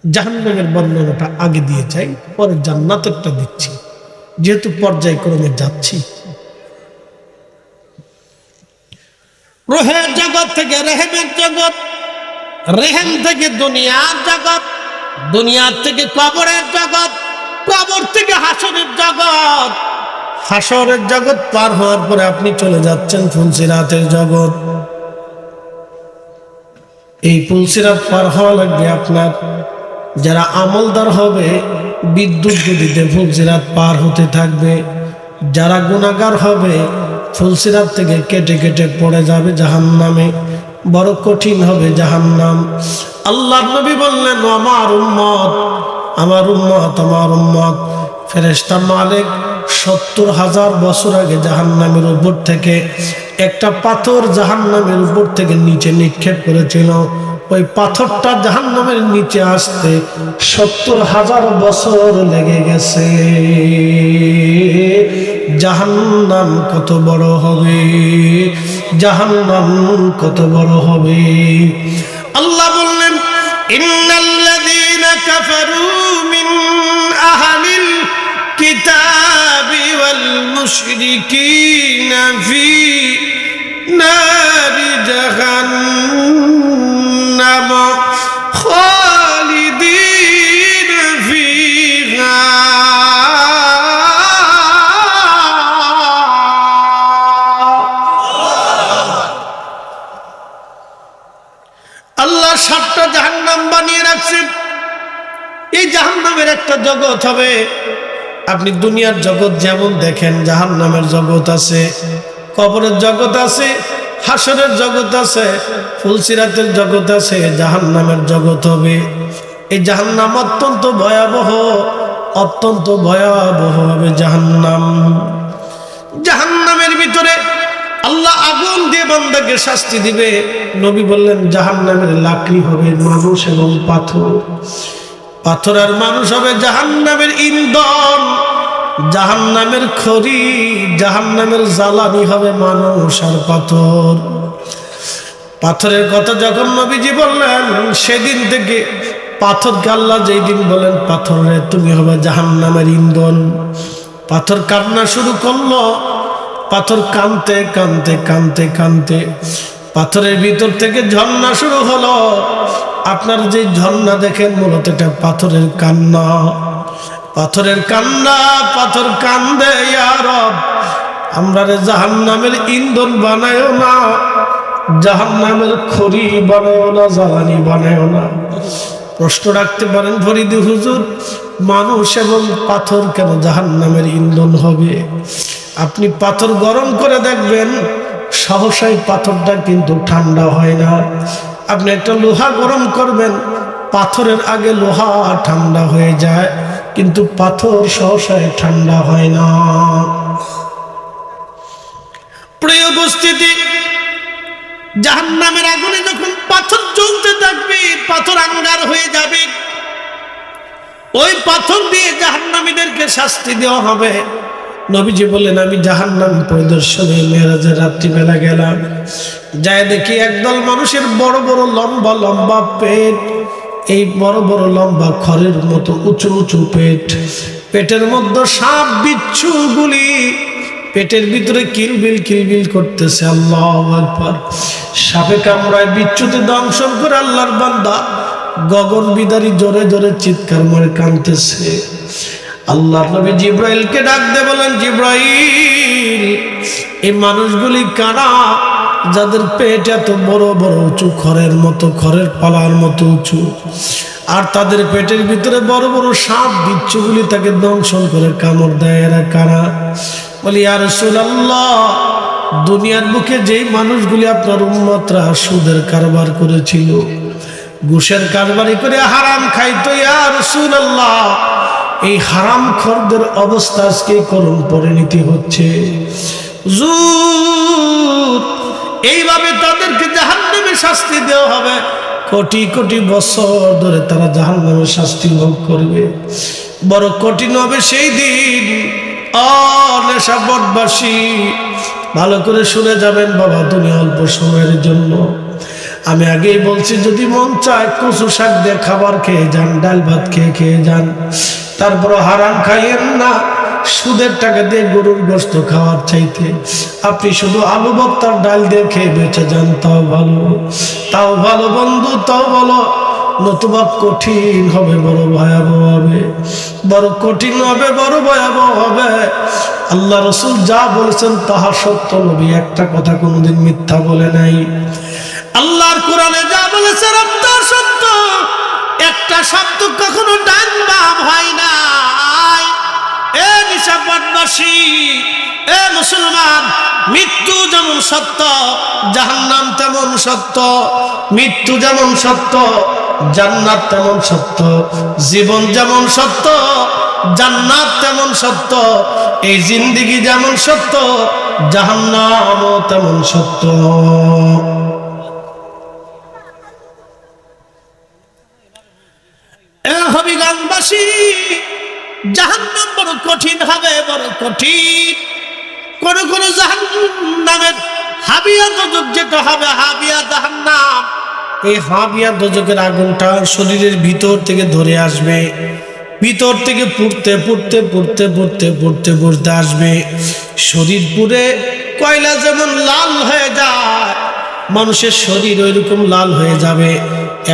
জাহান্নামের বর্ণনাটা আগে দিয়ে যাই, পরে জান্নাতেরটা দিচ্ছি, যেহেতু পর্যায়ক্রমে যাচ্ছি। রোহের জগৎ থেকে রেহেমের জগৎ, রেহেম থেকে দুনিয়ার জগৎ, দুনিয়ার থেকে কবরের জগৎ, কবর থেকে হাসরের জগৎ, হাসরের জগৎ পার হওয়ার পরে আপনি চলে যাচ্ছেন ফুলসিরাতের জগৎ। এই ফুলসিরাত পার হওয়া লাগবে আপনার যারা আমলদার হবে বিদ্যুৎ গতিতে ফুলসিরাত পার হতে থাকবে। যারা গুনাহগার হবে ফুলসিরাত থেকে কেটে কেটে পড়ে যাবে জাহান্নামে, বড় কঠিন হবে জাহান্নাম। আল্লাহর নবী বললেন আমার উম্মত, আমার উম্মত, আমার উম্মত। ফেরেশতা মালিক ৭০,০০০ বছর আগে জাহান্নামের উপর থেকে একটা পাথর জাহান্নামের উপর থেকে নিচে নিক্ষেপ করেছিল। ওই পাথরটা জাহান্নামের নিচে আসতে ৭০,০০০ বছর লেগে গেছে। জাহান্নাম কত বড় হবে, জাহান্নাম কত বড় হবে। আল্লাহ বললেন ইন্নাল্লাযীনা কাফারু মিন আহলিল কিতাবি ওয়াল মুশরিকিনা ফি নারি জাহান্নাম খালিদিনা ফিহা। আল্লাহ ৭টা জাহান্নাম বানিয়ে রাখছেন। এই জাহান্নামের একটা জগৎ হবে। আপনি দুনিয়ার জগৎ যেমন দেখেন জাহান্নামের জগৎ আছে, কবরের জগৎ আছে, হাসরের জগৎ আছে, ফুলসিরাতের জগৎ আছে, জাহান্নামের জগৎ হবে। এই জাহান্নাম অত্যন্ত ভয়াবহ, অত্যন্ত ভয়াবহ হবে জাহান্নাম। জাহান্নামের ভিতরে আল্লাহ আগুন দিয়ে বান্দাকে শাস্তি দিবে। নবী বললেন জাহান্নামের লাকড়ি হবে মানুষ এবং পাথর, পাথর আর মানুষ হবে জাহান্নামের ইন্ধন, জাহান্নামের খড়ি, জাহান্নামের জ্বালানি হবে মানুষ আর পাথর। পাথরের কথা যখন নবীজি বললেন সেদিন থেকে পাথরকে আল্লাহ যেই দিন বলেন পাথরে তুমি হবে জাহান্নামের ইন্ধন, পাথর কান্না শুরু করলো। পাথর কানতে কানতে কানতে কানতে পাথরের ভিতর থেকে ঝর্ণা শুরু হলো। আপনার যে ঝর্ণা দেখেন মূলত এটা পাথরের কান্না, পাথরের কান্না। পাথর কান্দে ইয়া রব আমরা রে জাহান্নামের ইন্ধন বানায়ও না, জাহান্নামের খড়ি বানায়ও না, জ্বালানি বানায়ও না। প্রশ্ন রাখতে পারেন ফরিদি হুজুর মানুষ এবং পাথর কেন জাহান্নামের ইন্ধন হবে? আপনি পাথর গরম করে দেখবেন সহসাই পাথরটা কিন্তু ঠান্ডা হয় না। আপনি একটা লোহা গরম করবেন, পাথরের আগে লোহা ঠান্ডা হয়ে যায়, কিন্তু পাথর সহসাই ঠান্ডা হয় না। প্রিয় উপস্থিতি, জাহান্নামের আগুনে যখন পাথর জ্বলতে থাকবে, পাথর আঙ্গার হয়ে যাবে, ওই পাথর দিয়ে জাহান্নামীদেরকে শাস্তি দেওয়া হবে। নবীজি বললেন আমি জাহান্নাম পরিদর্শনে মেরাজের রাত্রিবেলা গেলাম, যায় দেখি একদল মানুষের বড় বড় লম্বা লম্বা পেট, এই বড় বড় লম্বা খড়ের মতো উঁচু উঁচু পেট, পেটের মধ্যে সাপ বিচ্ছুগুলি পেটের ভিতরে কিলবিল কিলবিল করতেছে। আল্লাহু আকবার। সাপে কামড়ায় বিচ্ছুতে দংশন করে আল্লাহর বান্দা গগন বিদারী জোরে জোরে চিৎকার মারে কাঁদতেছে। আল্লাহর নবী জিব্রাইলকে ডাক দিয়ে বলেন জিব্রাইল এই মানুষগুলি কারা যাদের পেট এত বড় বড় উঁচু, খড়ের মতো, খড়ের পালার মতো উঁচু, আর তাদের পেটের ভিতরে বড় বড় সাপ বিচ্ছুগুলি তাকে দংশন করে কামড় দেয়, এরা কারা? বলি ইয়া রাসূলুল্লাহ দুনিয়ার বুকে যেই মানুষগুলি আপনার উম্মতরা সুদের কারবার করেছিল, ঘুষের কারবারি করে হারাম খাইতো, ইয়া রাসূলুল্লাহ এই হারাম খোরদের অবস্থা আজকে করুণ পরিণতি হচ্ছে। হুজুর এইভাবে তাদেরকে জাহান্নামে শাস্তি দেওয়া হবে, কোটি কোটি বছর ধরে তারা জাহান্নামের শাস্তি ভোগ করবে। বড় কঠিন হবে সেই দিন। নেশাবটবাসী ভালো করে শুনে যাবেন বাবা, দুনিয়া অল্প সময়ের জন্য। আমি আগেই বলছি, যদি মন চায় কচু শাক দিয়ে খাবার খেয়ে যান, ডাল ভাত খেয়ে খেয়ে যান, তারপর হারাম খাইয়েন না। সুদের টাকা দিয়ে গরুর গোশত খাওয়ার চাইতে আপনি শুধু আলু ভর্তার ডাল দিয়ে খেয়ে বেঁচে যান, তাও ভালো, তাও ভালো বন্ধু, তাও ভালো। নতুবা কঠিন হবে, বড় ভয়াবহ হবে, বড় কঠিন হবে, বড় ভয়াবহ হবে। আল্লাহ রসুল যা বলেছেন তাহা সত্য, নবী একটা কথা কোনোদিন মিথ্যা বলে নাই। আল্লাহর কোরআনে যা বলেছেন তার সত্য, একটা শব্দ কখনো ডান বাম হয় না। এ নিশাবটবাসী, এ মুসলমান, মৃত্যু যেমন সত্য, জাহান্নাম তেমন সত্য। মৃত্যু যেমন সত্য, জান্নাত তেমন সত্য। জীবন যেমন সত্য, জান্নাত তেমন সত্য। এই জিন্দেগি যেমন সত্য, জাহান্নামও তেমন সত্য। এ হবিগঞ্জবাসী, জাহান্নাম বড় কঠিন হবে, বড় কঠিন। কোন কোন জাহান্নামের হাবিয়া দোজখ যেটা হবে, হাবিয়া জাহান্নাম, এই হাবিয়া দোজখের আগুনটা শরীরের ভিতর থেকে ধরে আসবে, ভিতর থেকে পুড়তে পুড়তে পুড়তে পুড়তে পুড়তে পুড়তে আসবে। শরীর পুড়ে কয়লা যেমন লাল হয়ে যায়, মানুষের শরীর ওইরকম লাল হয়ে যাবে।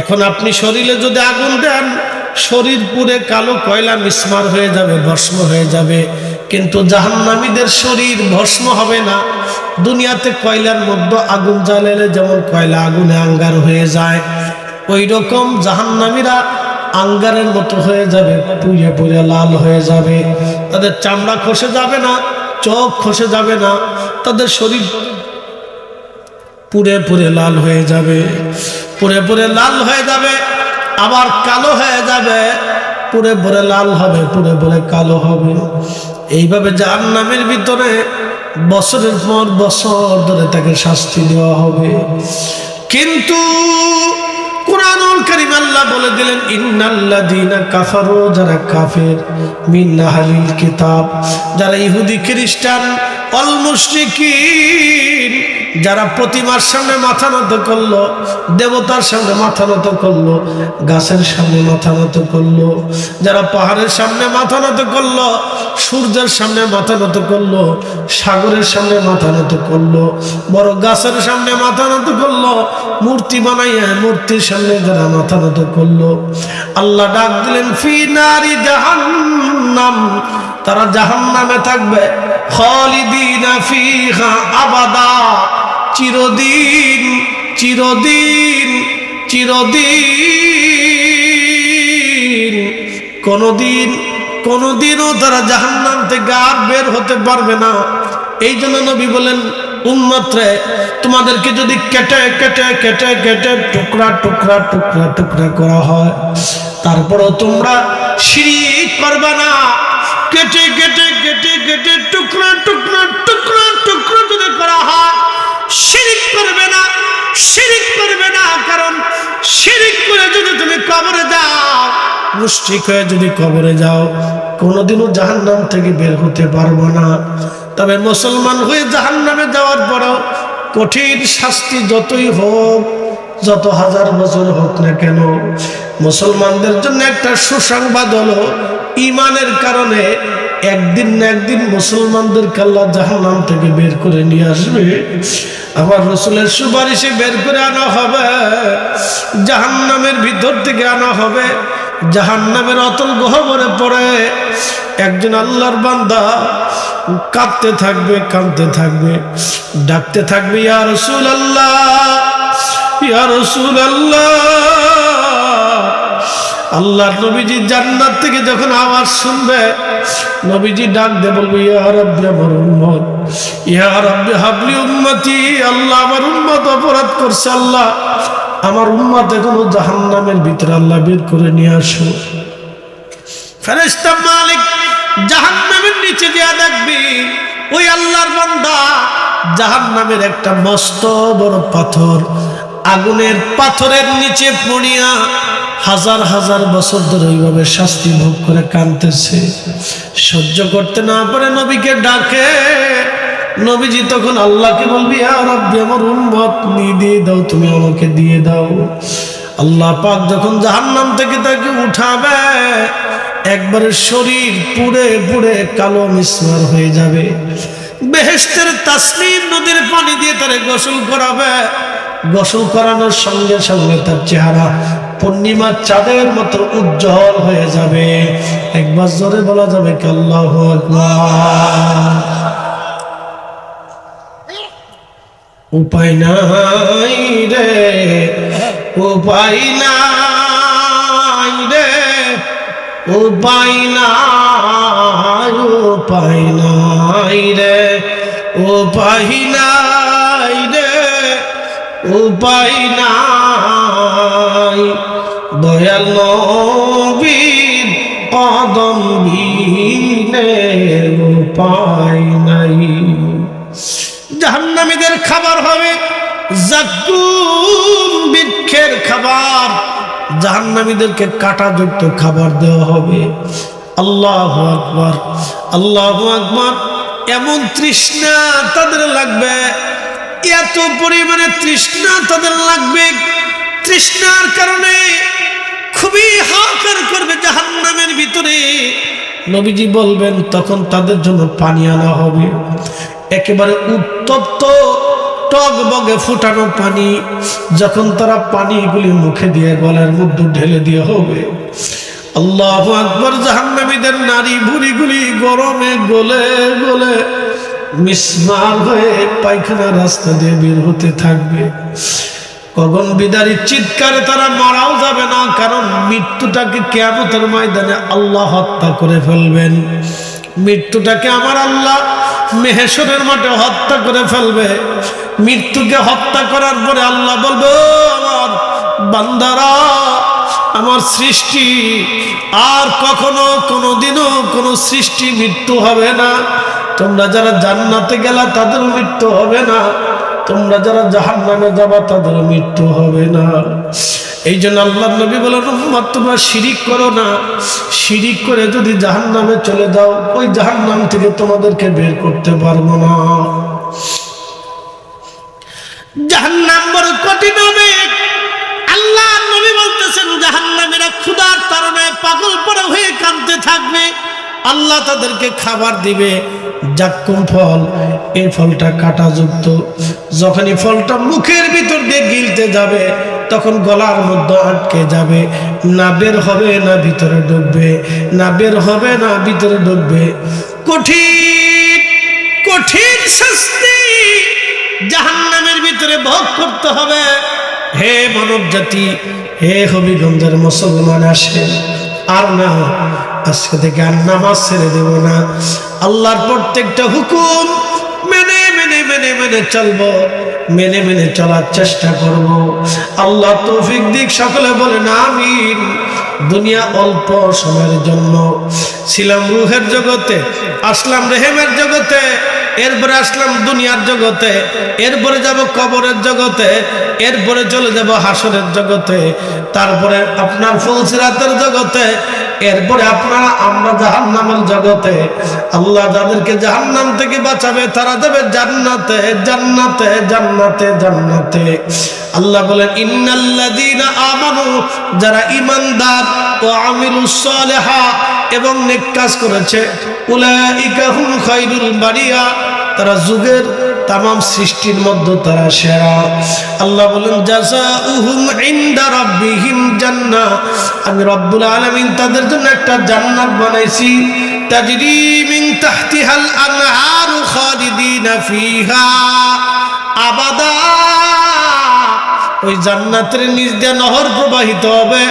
এখন আপনি শরীরে যদি আগুন দেন, শরীর পুড়ে কালো কয়লা মিসমার হয়ে যাবে, ভস্ম হয়ে যাবে। কিন্তু জাহান্নামীদের শরীর ভস্ম হবে না। দুনিয়াতে কয়লার মধ্যে আগুন জ্বালালে যেমন কয়লা আগুনে আঙ্গার হয়ে যায়, ওই রকম জাহান্নামীরা আঙ্গারের মতো হয়ে যাবে, পুড়ে পুড়ে লাল হয়ে যাবে। তাদের চামড়া খসে যাবে না, চোখ খসে যাবে না, তাদের শরীর পুড়ে পুড়ে লাল হয়ে যাবে, পুড়ে পুড়ে লাল হয়ে যাবে, আবার কালো হয়ে যাবে, পুড়ে পুড়ে লাল হবে, পুড়ে পুড়ে কালো হবে। এইভাবে জাহান্নামের ভিতরে বছরের পর বছর ধরে তাকে শাস্তি দেওয়া হবে। কিন্তু কুরআনুল কারীম আল্লাহ বলে দিলেন, ইন্নাল্লাযীনা কাফারু, যারা কাফের, মিন আহলিল কিতাব, যারা ইহুদি খ্রিস্টান, ওয়াল মুশরিকিন, যারা প্রতিমার সামনে মাথা নত করলো, দেবতার সামনে মাথা নত করলো, গাছের সামনে মাথা নত করলো, যারা পাহাড়ের সামনে মাথা নত করলো, সূর্যের সামনে মাথা নত করলো, সাগরের সামনে মাথা নত করলো, বড় গাছের সামনে মাথা নত করলো, মূর্তি বানাইয়া মূর্তির সামনে যারা মাথা নত করলো, আল্লাহ ডাক দিলেন, ফি নারি জাহান্নাম, তারা জাহান্নামে থাকবে, খালিদিনা ফিহা আবাদা, চিরদিন চিরদিন চিরদিন। কোনদিনও তারা জাহান্নাম থেকে আর বের হতে পারবে না। এই জন্য নবী বলেন, উম্মত রে, তোমাদেরকে যদি কেটে কেটে কেটে কেটে টুকরা টুকরা টুকরা টুকরা করা হয়, তারপরও তোমরা শিরক করবে না। কেটে কেটে কেটে কেটে টুকরা টুকরা টুকরা টুকরা যদি করা হয়, শিরক করবে না, শিরক করবে না। কারণ শিরক করে যদি তুমি কবরে যাও, মুশরিক হয়ে যদি কবরে যাও, কোনোদিনও জাহান্নাম থেকে বের হতে পারবো না। তবে মুসলমান হয়ে জাহান্নামে যাওয়ার পরও কঠিন শাস্তি যতই হোক, যত হাজার বছর হোক না কেন, মুসলমানদের জন্য একটা সুসংবাদ হলো, ঈমানের কারণে একদিন না একদিন মুসলমানদেরকে আল্লাহ জাহান্নাম থেকে বের করে নিয়ে আসবে। আমার রাসূলের সুপারিশে বের করে আনা হবে, জাহান্নামের ভিতর থেকে আনা হবে। জাহান্নামের অতল গহ্বরে পড়ে একজন আল্লাহর বান্দা কাঁদতে থাকবে, কাঁদতে থাকবে, ডাকতে থাকবে, ইয়া রাসূলুল্লাহ, ইয়া রাসূলুল্লাহ। আল্লাহর নবীজি জান্নাত থেকে যখন আওয়াজ শুনবে, নবীজি ডাক দিয়ে বলবে, ইয়া রাব্বি আমার উম্মত, ইয়া রাব্বি হাবলি উম্মতি, আল্লাহ আমার উম্মত অপরাধ করছে, আল্লাহ আমার উম্মত এখনো জাহান্নামের ভিতরে, আল্লাহ বের করে নিয়ে আসো। ফেরেশতা মালিক জাহান্নামের নিচে দিয়া দেখবি ওই আল্লাহর বান্দা জাহান্নামের একটা মস্ত বড় পাথর, আগুনের পাথরের নিচে পড়িয়া হাজার হাজার বছর ধরে ওইভাবে শাস্তি ভোগ করে কাঁদতেছে। সহ্য করতে না পারে নবীকে ডাকে। নবীজি তখন আল্লাহকে বলবি, ইয়া রাব্বি, আমার উম্মত দিয়ে দাও, তুমি আমাকে দিয়ে দাও। আল্লাহ পাক যখন জাহান্নাম থেকে তাকে উঠাবে, একবারে শরীর পুড়ে পুড়ে কালো মিসমার হয়ে যাবে। বেহেশতের তাসনিম নদীর পানি দিয়ে তারে গোসল করাবে। গোসল করানোর সঙ্গে সঙ্গে তার চেহারা পূর্ণিমার চাঁদের মতো উজ্জ্বল হয়ে যাবে। একবার জোরে বলা যাবে কি আল্লাহু আকবার। উপায় নাই রে, উপায় নাই রে, উপায় নাই, উপায় নাই রে, উপায় নাই রে, উপায় নাই। দয়াল নবীর কদম বিনে উপায় নাই। জাহান্নামীদের খাবার হবে জাক্কুম বৃক্ষের খাবার। জাহান্নামীদেরকে কাঁটাযুক্ত খাবার দেওয়া হবে। আল্লাহু আকবার, আল্লাহু আকবার। এমন তৃষ্ণা তাদের লাগবে, এত পরিমাণে তৃষ্ণা তাদের লাগবে, তৃষ্ণার কারণে খুবই হাহাকার করবে জাহান্নামের ভিতরে। নবীজি বলবেন তখন তাদের জন্য পানি আনা হবে, একেবারে উত্তপ্ত টকবগে ফুটানো পানি। যখন তারা পানিগুলি মুখে দিয়ে গলার মধ্যে ঢেলে দিয়ে হবে, আল্লাহু আকবার। জাহান্নামীদের নারী ভুঁড়িগুলি গরমে গলে গলে মিসমার হয়ে পায়খানা রাস্তা দিয়ে বের হতে থাকবে। গগন বিদারী চিৎকারে তারা মারাও যাবে না, কারণ মৃত্যুটাকে কিয়ামতের ময়দানে আল্লাহ হত্যা করে ফেলবেন। মৃত্যুটাকে আমার আল্লাহ মেহেশরের মাঠে হত্যা করে ফেলবে। মৃত্যুকে হত্যা করার পরে আল্লাহ বলবে, আমার বান্দারা, আমার সৃষ্টি আর কখনো কোনোদিনও কোনো সৃষ্টি মৃত্যু হবে না। তোমরা যারা জান্নাতে গেলা তাদের মৃত্যু হবে না, তোমরা যারা জাহান্নামে যাবা তাদের মৃত্যু হবে না। এই জন্য আল্লাহর নবী বলেন, উম্মত তোমরা শিরিক করো না। শিরিক করে যদি জাহান্নামে চলে যাও, ওই জাহান্নাম থেকে তোমাদেরকে বের করতে পারবো না। জাহান্নাম বড় কঠিন হবে। আল্লাহর নবী বলতেছেন, জাহান্নামীরা ক্ষুধার তাড়নায় পাগল পড়ে হয়ে কাঁদতে থাকবে। আল্লাহ তাদেরকে খাবার দিবে জাক্কুম ফল। এই ফলটা কাঁটাযুক্ত। যখনই ফলটা মুখের ভিতর দিয়ে গিলতে যাবে, তখন গলার মধ্যে আটকে যাবে, না বের হবে না ভিতরে ঢুকবে, না বের হবে না ভিতরে ঢুকবে। কঠিন কঠিন শাস্তি জাহান্নামের ভিতরে ভোগ করতে হবে। হে মানব জাতি, হে হবিগঞ্জের মুসলমান, আসেন আর না, আজকে থেকে আর নামাজ ছেড়ে দেব না। আল্লাহর প্রত্যেকটা হুকুম মেনে মেনে মেনে মেনে চলবো, মেনে মেনে চলার চেষ্টা করব। আল্লাহ তৌফিক দিক, সকলে বলেন আমিন। দুনিয়া অল্প সময়ের জন্য, ছিলাম রুহের জগতে, আসলাম রেহেমের জগতে, এরপরে আসলাম দুনিয়ার জগতে, এরপরে যাব কবরের জগতে, এরপরে চলে যাব হাসরের জগতে, তারপরে আপনার ফুলসিরাতের জগতে, এরপরে আপনারা আমরা জাহান্নামের জগতে। আল্লাহ যাদেরকে জাহান্নাম থেকে বাঁচাবে তারা যাবে জান্নাতে, জান্নাতে, জান্নাতে, জান্নাতে। আল্লাহ বলেন, ইন্নাল্লাযীনা আমানু, যারা ঈমানদার, ও আমিলুস সালিহাত, এবং নেক কাজ করেছে, উলাইকা হুম খায়রুল বারিয়া, তারা যুগের তামাম সৃষ্টির মধ্যে তারা সেরা। আল্লাহ বলেন, জাযাউহুম ইনদা রাব্বিহিম জান্নাহ, আমি রব্বুল আলামিন তাদের জন্য একটা জান্নাত বানাইছি, তাজরি মিন তাহতিহাল আনহারু খালিদিনা ফিহা আবাদা। ওই জান্নাতের নিচ দিয়ে নহর প্রবাহিত হবে,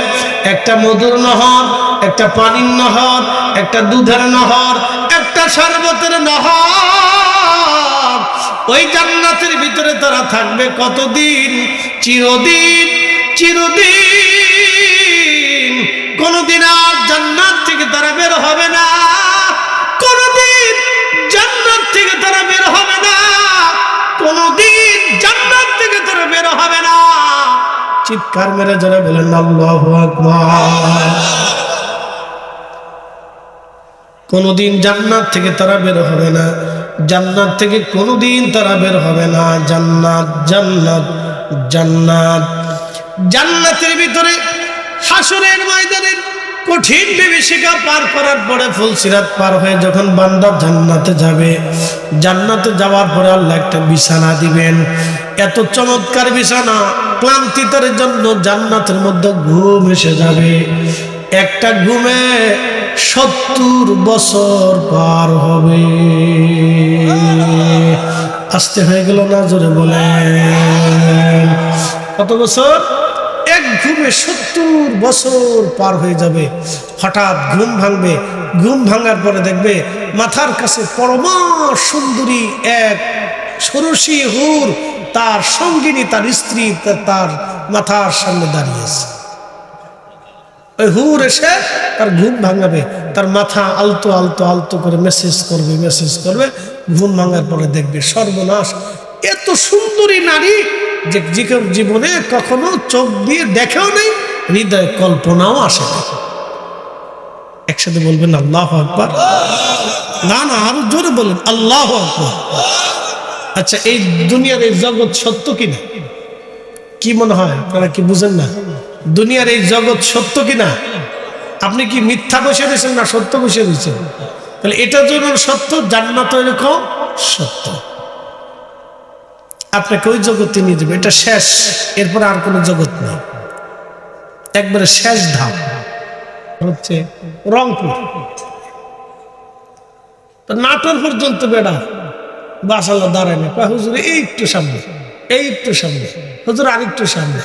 একটা মধুর নহর, একটা পানির নহর, একটা দুধের নহর, একটা শরবতের নহর। ওই জান্নাতের ভিতরে তারা থাকবে কতদিন? চিরদিন। চিরদিন কোনদিন আর জান্নাত থেকে তারা বের হবে না, কোনদিন জান্নাত থেকে তারা বের হবে না, কোনদিন জান্নাত থেকে তারা বের হবে না। চিৎকার মেরে যারা বলেন আল্লাহু আকবার। কোনদিন জান্নাত থেকে তারা বের হবে না, জান্নাত থেকে কোনদিন তারা বের হবে না। জান্নাত জান্নাত জান্নাত। জান্নাতের ভিতরে হাসরের ময়দানে কঠিন বিভীষিকা পার করার পরে ফুলসিরাত পার হয়ে যখন বান্দা জান্নাতে যাবে, জান্নাতে যাওয়ার পরে আল্লাহ একটা বিছানা দিবেন, এত চমৎকার বিছানা, ক্লান্তিতার জন্য জান্নাতের মধ্যে ঘুম এসে যাবে। একটা ঘুমে 70 বছর পার হবে। আসতে হয়ে গেল না, জোরে বলেন কত বছর? এক ঘুমে 70 বছর পার হয়ে যাবে। হঠাৎ ঘুম ভাঙবে, ঘুম ভাঙার পরে দেখবে মাথার কাছে পরমা সুন্দরী এক ষোড়শী হুর, তার সঙ্গিনী, তার স্ত্রী তার মাথার সামনে দাঁড়িয়েছে। ওই হুর এসে তার ঘুম ভাঙাবে, তার মাথা আলতো আলতো আলতো করে মেসেজ করবে, মেসেজ করবে। ঘুম ভাঙার পরে দেখবে সর্বনাশ, এত সুন্দরী নারী যে জীবনে কখনো চোখ দিয়ে দেখেও নেই, হৃদয় কল্পনাও আসে না। একসাথে বলবেন আল্লাহু আকবার। না না, আরো জোরে বলেন আল্লাহু আকবার। আচ্ছা, এই দুনিয়ার এই জগৎ সত্য কিনা? কি মনে হয় আপনারা কি বুঝেন না? দুনিয়ার এই জগৎ সত্য কিনা? আপনি কি মিথ্যা বসে রয়েছেন না সত্য বসে রয়েছেন? তাহলে এটা যেমন সত্য, জান্নাত এরকম সত্য। আপনাকে ওই জগতে নিয়ে যাবে, এটা শেষ, এরপর আর কোনো জগৎ নেই। একবারে শেষ ধাপ হচ্ছে রংপুর। নাটোর পর্যন্ত বেড়া বাসাল্লাহ দাঁড়ায় না, হুজুর এই একটু সামনে, এই একটু সামনে, হুজুর আরেকটু সামনে।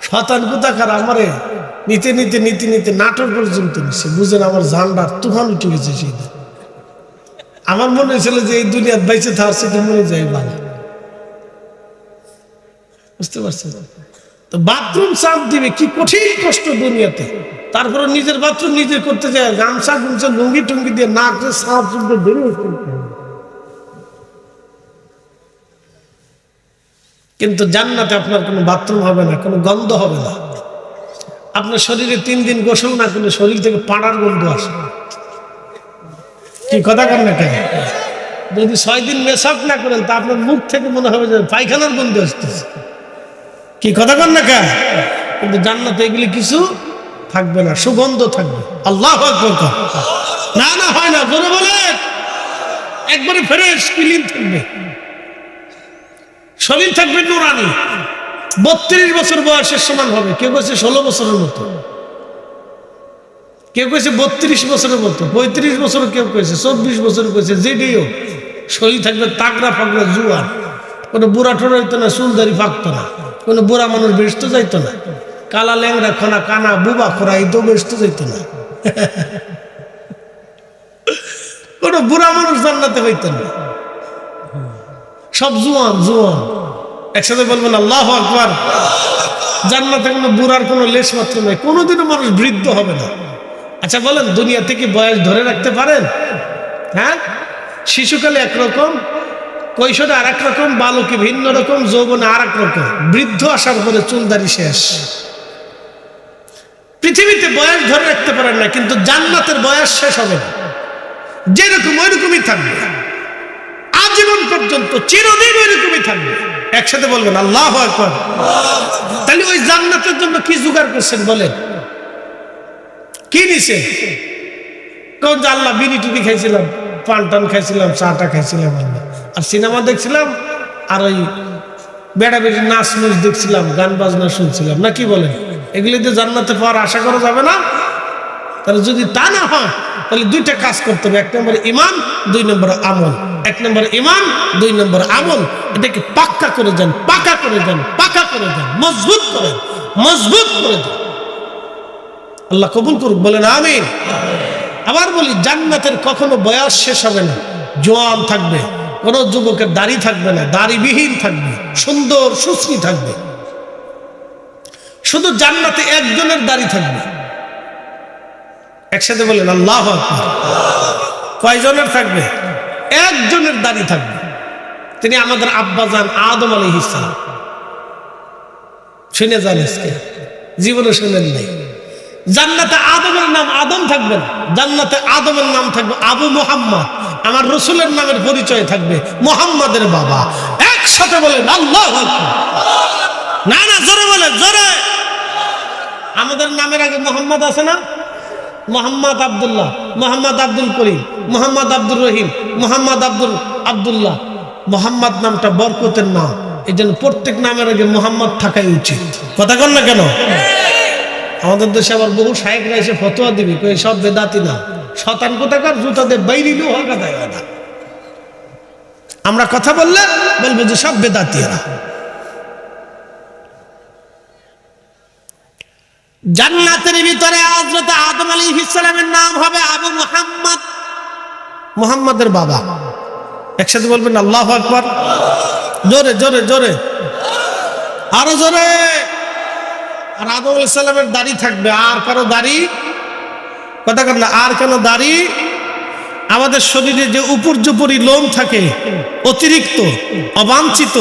শতান কোথাকার আমারে নিতে নিতে নিতে নিতে নাটোর পর্যন্ত নিচ্ছে। বুঝেন আমার জানডার তুফান উঠে গেছে সেই দিন। আমার মনে হয়েছিল যে এই দুনিয়ার বাইচে থাকার সেটা মনে যায় ভালো। বুঝতে পারছেন? তো বাথরুম সাফ দিবে, কি কঠিন কষ্ট দুনিয়াতে। তারপরে নিজের বাথরুম নিজে করতে যায়, গামছা গুমছা লুঙ্গি টুঙ্গি দিয়ে না করে সাফ সুন্দর বেরিয়ে। কিন্তু জান্নাতে আপনার কোনো বাথরুম হবে না, কোনো গন্ধ হবে না। আপনার শরীরে 3 দিন গোসল না করলে শরীর থেকে পাড়ার গন্ধ আসে। কি কথা কন না কেন? যদি 6 দিন মেসাপ না করেন তা আপনার মুখ থেকে মনে হবে যে পায়খানার গন্ধ আসতেছে। কি কথা কন না কেন? কিন্তু জান্নাতে এগুলি কিছু থাকবে না, সুগন্ধ থাকবে। আল্লাহু আকবার। না না, হয় না, জোরে বলেন। একবারে ফ্রেশ ক্লিন থাকবে, শরীর থাকবে নুরানি। 32 বছর বয়সের সমান হবে। কেউ কইছে 16 বছরের মতো, কেউ কইছে 32 বছরের মতো, 35 বছর, কেউ কইছে 24 বছর, কইছে যেটিও। শরীর থাকবে তাগড়া ফাগড়া জুয়ান, কোনো বুড়া ঠোড়া হইতো না, চুলদারি ফাঁকতো না, কোনো বুড়া মানুষ বেসতে যাইতো না, কালা ল্যাংরা খনা কানা বুবা খোরা তো বেসতে যাইতো না, কোনো বুড়া মানুষ জান্নাতে হইতো না, সব জুয়ান জুয়ান। একসাথে বলবেন আল্লাহু আকবার। জান্নাতে কোনো বুড়ার কোনো লেশ মাত্র নাই, কোনোদিনও মানুষ বৃদ্ধ হবে না। আচ্ছা বলেন, দুনিয়া থেকে বয়স ধরে রাখতে পারেন? হ্যাঁ, শিশুকালে একরকম, কৈশোরে আর এক রকম, বালকে ভিন্ন রকম, যৌবনে আর এক রকম, বৃদ্ধ আসার পরে চুলদারি শেষ। পৃথিবীতে বয়স ধরে রাখতে পারেন না, কিন্তু জান্নাতের বয়স শেষ হবে না, যেরকম ওইরকমই থাকবে আজীবন পর্যন্ত, চিরদিন ওইরকমই থাকবে। একসাথে বলবেন আল্লাহু আকবার। তাহলে ওই জান্নাতের জন্য কি জোগাড় করছেন বলেন? কি নিছেন? কোন আল্লাহ বিড়ি টুড়ি খাইছিলাম, পান টান খাইছিলাম, চাটা খাইছিলাম, আর সিনেমা দেখছিলাম, আর ওই বেড়া বেড়ি নাচ নুচ দেখছিলাম, গান বাজনা শুনছিলাম, না কি বলেন? এগুলিতে জান্নাতে পাওয়ার আশা করা যাবে না। তাহলে যদি তা না হয়, তাহলে 2টা কাজ করতে হবে। 1 নম্বর ইমান, 2 নম্বর আমল। 1 নম্বর ইমান, 2 নম্বর আমল। এটাকে পাক্কা করে যান, পাকা করে যান, পাকা করে যান, মজবুত করেন, মজবুত করে যান। আল্লাহ কবুল করুক, বলেন আমিন। আবার বলি, জান্নাতের কখনো বয়স শেষ হবে না, জোয়ান থাকবে, কোনো যুবকের দাড়ি থাকবে না, দাড়িবিহীন থাকবে, সুন্দর সুশ্রী থাকবে, শুধু জান্নাতে একজনের দাড়ি থাকবে। একসাথে বলেন আল্লাহু আকবার। কয়জনের থাকবে? একজনের দাড়ি থাকবে। তিনি আমাদের আব্বাজান আদম আলাইহিস সালাম। শুনে যান, আজকে জীবনে শুনেন নাই। জান্নাতে আদমের নাম আদম থাকবে না, জান্নাতে আদমের নাম থাকবে আবু মুহাম্মদ। আমার রসুলের নামের পরিচয় থাকবে মুহাম্মাদের বাবা। একসাথে বলেন আল্লাহু আকবার। না না, জোরে বলেন, জোরে। আমাদের নামের আগে মোহাম্মদ আছে না? মোহাম্মদ আব্দুল্লাহ, মোহাম্মদ আব্দুল করিম, মোহাম্মদ আব্দুর রহিম, মোহাম্মদ আব্দুল্লাহ। মোহাম্মদ নামটা বরকতের নাম, এই জন্য প্রত্যেক নামের আগে মোহাম্মদ থাকাই উচিত। কথা কন না কেন? আমাদের দেশে আবার বহু শায়েখরা এসে ফতোয়া দিবে, সব বেদাতি না, শতান কোথাকার, জুতা দিয়ে বাইরিল হওয়া দেয় না। আমরা কথা বললে বলবো যে সব বেদাতি। জান্নাতের ভিতরে হযরত আদম আলাইহিস সালামের নাম হবে আবু মুহাম্মদ, মুহাম্মাদের বাবা। একসাথে বলবেন আল্লাহু আকবার। জোরে জোরে জোরে, আরো জোরে। আর আদম আলাইহিস সালামের দাড়ি থাকবে, আর কারো দাড়ি, কথা কন না, আর কেন দাড়ি? আমাদের শরীরে যে উপর্যুপরি লোম থাকে অতিরিক্ত অবাঞ্ছিত,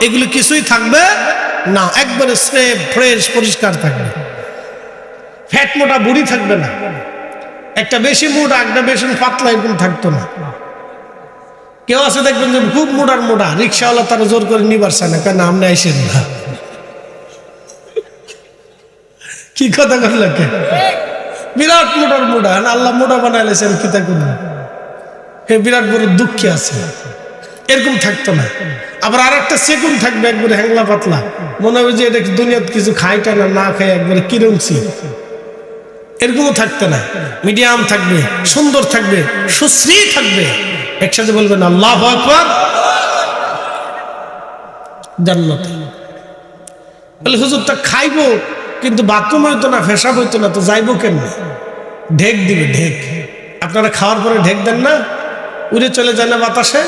এগুলো কিছুই থাকবে না, একবারে স্রেফ ফ্রেশ পরিষ্কার থাকবে। ফ্যাট মোটা বুড়ি থাকবে না, একটা বেশি মোটা একটা বেশি পাতলা এরকম থাকতো না। কেউ আছে দেখবেন যে খুব মোটার মোটা, রিক্সাওয়ালা তারা জোর করে নিবার চায় না, কেন আপনি আইসেন না। কি কথা করলেন? বিরাট মোটার মোটা, আল্লাহ মোটা বানাইলেছেন কি তা করুন, বিরাট বড় দুঃখে আছে, এরকম থাকতো না। আবার আর একটা সেকুন থাকবে একবারে হ্যাংলা পাতলা, মনে হবে যে এটা দুনিয়াত কিছু খাইটা না, না খাই একবারে কিরমছি, এরকমও থাকতে না। মিডিয়াম থাকবে, সুন্দর থাকবে, সুশ্রী থাকবে। একসাথে বলবেন আল্লাহু আকবার। জান্নাতে বলে হুজুরটা খাইবো কিন্তু বাথরুম হইতো না, পেশাব হইতো না, তো যাইবো কেমনে? ঢেক দিবে, ঢেক। আপনারা খাওয়ার পরে ঢেক দেন না, উড়ে চলে যায় না বাতাসে?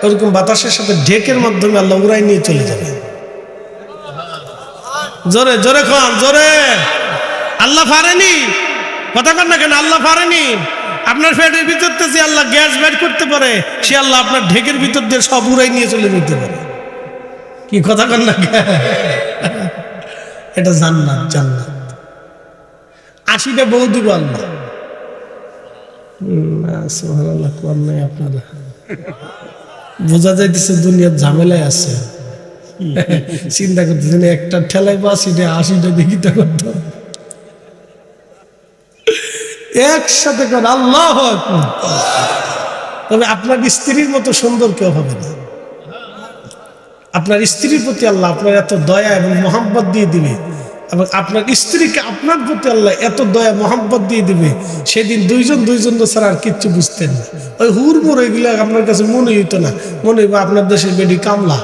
ওরকম বাতাসের সাথে ঢেকের মাধ্যমে আল্লাহ উড়াই নিয়ে চলে যাবে। জোরে জোরে খান, জোরে। আল্লাহ পারেনি, কথা কন না কেন? আল্লাহ পারেনি? আপনার পেটের ভিতর থেকে আল্লাহ গ্যাস বের করতে পারে, সে আল্লাহ আপনার ঢেকের ভিতর দিয়ে সব উড়াই নিয়ে চলে যেতে পারে। কি কথা কন না? এটা জান্নাত, জান্নাত। 80টা বউ দিব আল্লাহ। সুবহানাল্লাহ, কোন নাই আপনারা বোঝা যাইতেছে দুনিয়ার ঝামেলায় আছে। চিন্তা করতেছেন একটা ঠেলাই বা 80টা দেখিতে করতো একসাথে কর আল্লাহু আকবার। তবে আপনার স্ত্রীর মতো সুন্দর কেউ হবে না। আপনার স্ত্রীর প্রতি আল্লাহ আপনার এত দয়া এবং মহব্বত দিয়ে দিবে, এবং আপনার স্ত্রীকে আপনার প্রতি আল্লাহ এত দয়া মহব্বত দিয়ে দিবে, সেদিন দুইজন ছাড়া আর কিচ্ছু বুঝতেন না। ওই হুড়মুড় এগুলো আপনার কাছে মনে হইতো না, মনে হইব আপনার দেশের বেডি কামলা।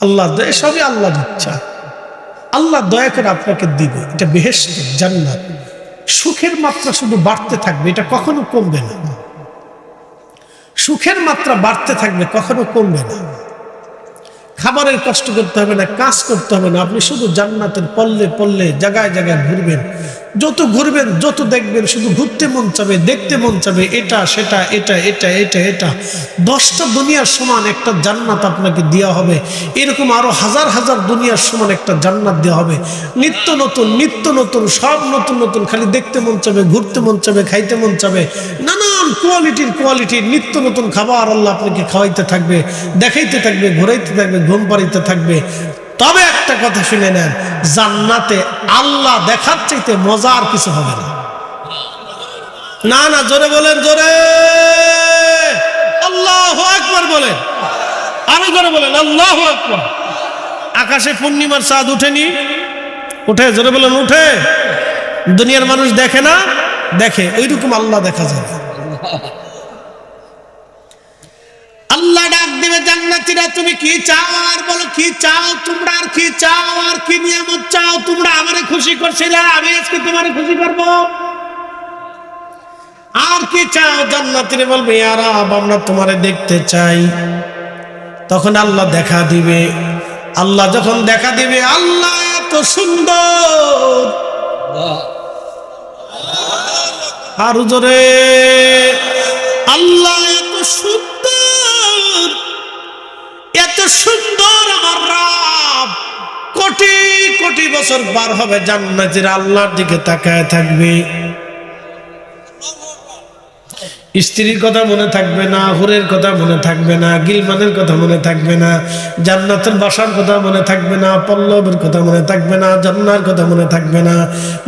আল্লাহ দয়া, সবই আল্লাহর ইচ্ছা। আল্লাহ দয়া করে আপনাকে দিবে, এটা বেহেশত, জান্নাত। সুখের মাত্রা শুধু বাড়তে থাকবে, এটা কখনো কমবে না। সুখের মাত্রা বাড়তে থাকবে, কখনো কমবে না। খাবারের কষ্ট করতে হবে না, কাজ করতে হবে না, আপনি শুধু জান্নাতের পল্লে পল্লে জায়গায় জায়গায় ঘুরবেন। যত ঘুরবেন, যত দেখবেন, শুধু ঘুরতে মন চাবে, দেখতে মন চাবে, এটা সেটা, এটা এটা এটা এটা। 10টা দুনিয়ার সমান একটা জান্নাত আপনাকে দেওয়া হবে। এরকম আরো হাজার হাজার দুনিয়ার সমান একটা জান্নাত দেওয়া হবে। নিত্য নতুন, নিত্য নতুন, সব নতুন নতুন। খালি দেখতে মন চাবে, ঘুরতে মন চাবে, খাইতে মন চাবে। নানান কোয়ালিটির নিত্য নতুন খাবার আল্লাহ আপনাকে খাওয়াইতে থাকবে, দেখাইতে থাকবে, ঘুরাইতে থাকবে, ঘুম পাড়িতে থাকবে। তবে একটা কথা শুনে নেন, জান্নাতে আল্লাহ দেখার চাইতে মজার কিছু হবে না। না না, জোরে বলেন, জোরে আল্লাহু আকবার বলেন, আরো জোরে বলেন আল্লাহু আকবার। আকাশে পূর্ণিমার চাঁদ উঠেনি? উঠে, জোরে বলেন উঠে। দুনিয়ার মানুষ দেখে না? দেখে। ওইরকম আল্লাহ দেখা যাবে। আল্লাহ ডাক দিবে জান্নাতীরা, তুমি কি চাও? আর বলো কি চাও তোমরা, আর কি চাও, আর কি নিয়ামত চাও? তোমরা আমারে খুশি করছিলে, আমি আজকে তোমারে খুশি করব। আর কি চাও? জান্নাতীরা বলবে ইয়া রাব, আমরা তোমারে দেখতে চাই। তখন আল্লাহ দেখা দিবে। আল্লাহ যখন দেখা দিবে, আল্লাহ এত সুন্দর, আর জোরে আল্লাহ এত সুন্দর, এত সুন্দর আমার রব। কোটি কোটি বছর পার হবে, জান্নাতীরা আল্লাহর দিকে তাকায় থাকবে। স্ত্রীর কথা মনে থাকবে না, হুরের কথা মনে থাকবে না, গিলমানের কথা মনে থাকবে না, জান্নাতের বাসার কথা মনে থাকবে না, পল্লবের কথা মনে থাকবে না, জান্নার কথা মনে থাকবে না,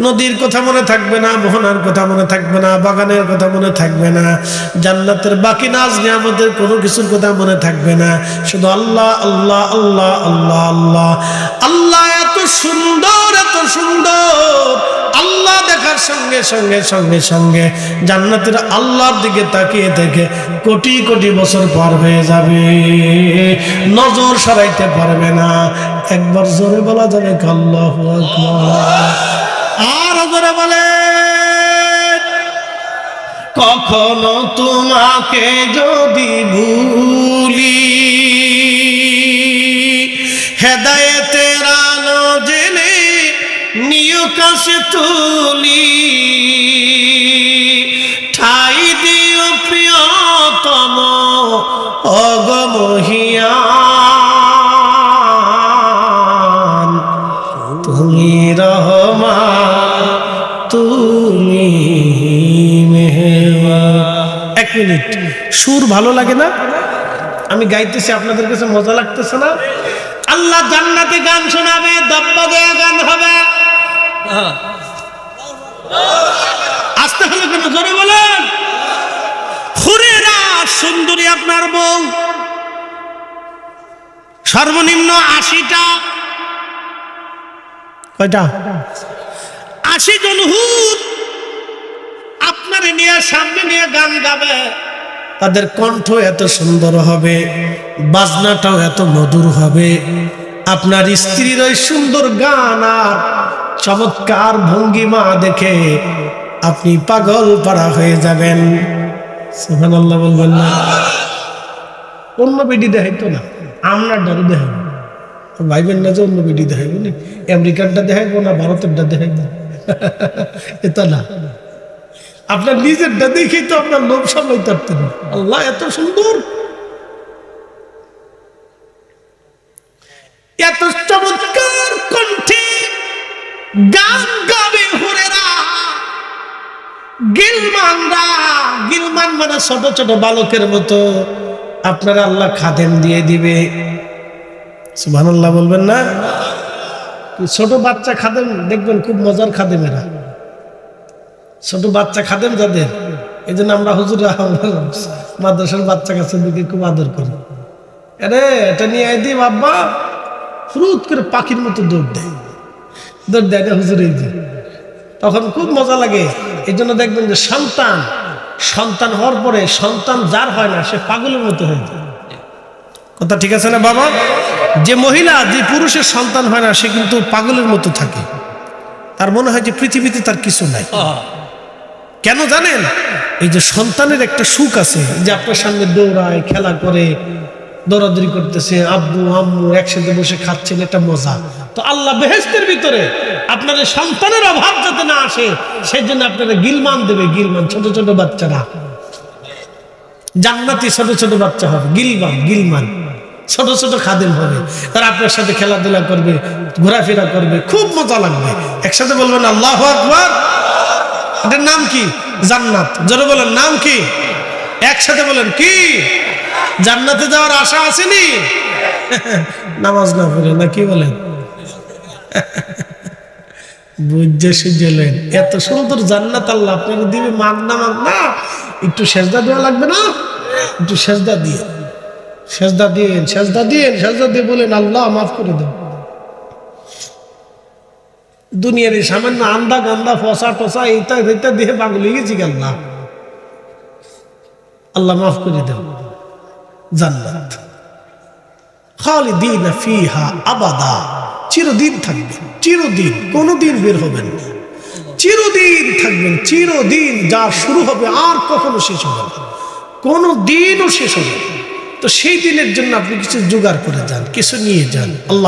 নদীর কথা মনে থাকবে না, মোহনার কথা মনে থাকবে না, বাগানের কথা মনে থাকবে না, জান্নাতের বাকি নাজ নিয়ামতের কোনো কিছুর কথা মনে থাকবে না। শুধু আল্লাহ আল্লাহ আল্লাহ আল্লাহ আল্লাহ আল্লাহ। এত সুন্দর, এত সুন্দর। আল্লাহ দেখার সঙ্গে সঙ্গে সঙ্গে সঙ্গে জান্নাতের আল্লাহর দিকে তাকিয়ে থেকে কোটি কোটি বছর পার হয়ে যাবে, নজর সরাইতে পারবে না। একবার জোরে বলা যাবে আল্লাহু আকবার। আর জোরে বলে, কখনো তোমাকে যদি ভুলি, হেদায়েতের আলো জেনে নিয় কাছে তুলি, ঠাই দিও প্রিয়তম অগমহিয়ান, তুমি রহমান, তুমি মেহেরবান। এক মিনিট, সুর ভালো লাগে না? আমি গাইতেছি, আপনাদের কাছে মজা লাগতেছে না? আল্লাহ জান্নাতে গান শোনাবে, দব্বা দেয়া গান হবে। আসতে হলো কেন? জোরে বলেন। হুরেরা সুন্দরী আপনার বউ, সর্বনিম্ন 80টা, কয়টা? 80 জন হুর আপনারে নিয়ে সামনে নিয়ে গান গাবে। তাদের কণ্ঠ এত সুন্দর হবে, বাজনাটাও এত মধুর হবে। আপনার স্ত্রীর ওই সুন্দর গান আর চমৎকার ভঙ্গিমা দেখে আপনি পাগল পাড়া হয়ে যাবেন। সুবহানাল্লাহ বলবেন না? অন্য বেডি দেখাইতো না, আপনার ডারে দেখাইব। ভাইবেন না যে অন্য বেডি দেখাইব না, আমেরিকানটা দেখাইব না, ভারতেরটা দেখাইব, এটা না। আপনার নিজেরটা দেখেই তো আপনার লোভ সামলাইতে পারতেন। আল্লাহ এত সুন্দর, এত চমৎকার কণ্ঠে গান গাবে হুরেরা, গিলমানরা। গিলমান মানে ছোট ছোট বালকের মতো আপনারা আল্লাহ খাদেম দিয়ে দিবে। সুবহানাল্লাহ বলবেন না? ছোট বাচ্চা খাদেম দেখবেন, খুব মজার খাদেমেরা। ছোট বাচ্চা খাদেম যাদের, এই জন্য আমরা হুজুরা মাদ্রাসার বাচ্চা কাছের দিকে খুব আদর করি। আরে এটা নিয়ে আই দি বাবা, ফুরুত করে পাখির মতো দৌড় দেয়, দৌড় দেয় হুজুর। এই যে তখন খুব মজা লাগে। এই জন্য দেখবেন যে সন্তান হওয়ার পরে সন্তান যার হয় না, সে পাগলের মতো হয়ে যায়। কথা ঠিক আছে না বাবা? যে মহিলা, যে পুরুষের সন্তান হয় না, সে কিন্তু পাগলের মতো থাকে। তার মনে হয় যে পৃথিবীতে তার কিছু নাই। কেন জানেন? এই যে সন্তানের একটা সুখ আছে, যে আপনার সামনে দৌড়ায়, খেলা করে, দৌড়াদৌড়ি করতেছে, আব্বু আম্মু একসাথে বসে খাচ্ছেন, এটা মজা। তো আল্লাহ বেহেশতের ভিতরে আপনার সন্তানের অভাব যাতে না আসে, সেই জন্য আপনারা গিলমান দেবে। গিলমান ছোট ছোট বাচ্চারা, জান্নাতি ছোট ছোট বাচ্চা হবে, গিলমান ছোট ছোট খাদেম হবে। তারা আপনার সাথে খেলাধুলা করবে, ঘোরাফেরা করবে, খুব মজা লাগবে। একসাথে বলবেন আল্লাহু আকবার। এটার নাম কি? জান্নাত। জোরে বলেন, নাম কি? একসাথে বলেন, কি? জান্নাতে যাওয়ার আশা আসেনি? নামাজ না পড়ে না, কি বলেন? বুঝে সুঝলেন, এত সুন্দর জান্নাত আল্লাহ আপনাকে দিবে। মাগনা একটু সেজদা দেওয়া লাগবে না? একটু সেজদা দিয়ে বলেন আল্লাহ মাফ করে দেন। দুনিয়ার এই সামান্য আন্দা গন্দা ফসা টসা এইটা দিয়ে পাগল হয়ে গেছি। আল্লাহ মাফ করে দেন। জান্নাত খালিদিনা ফিহা আবাদা, চিরদিন থাকবেন, চিরদিন, কোনদিন বের হবেন না, চিরদিন থাকবেন, চিরদিন। যা শুরু হবে আর কখনো শেষ হবে না, কোনো দিনও শেষ হবে না। তো সেই দিনের জন্য আপনি কিছু জোগাড় করে যান, কিছু নিয়ে যান। আল্লাহ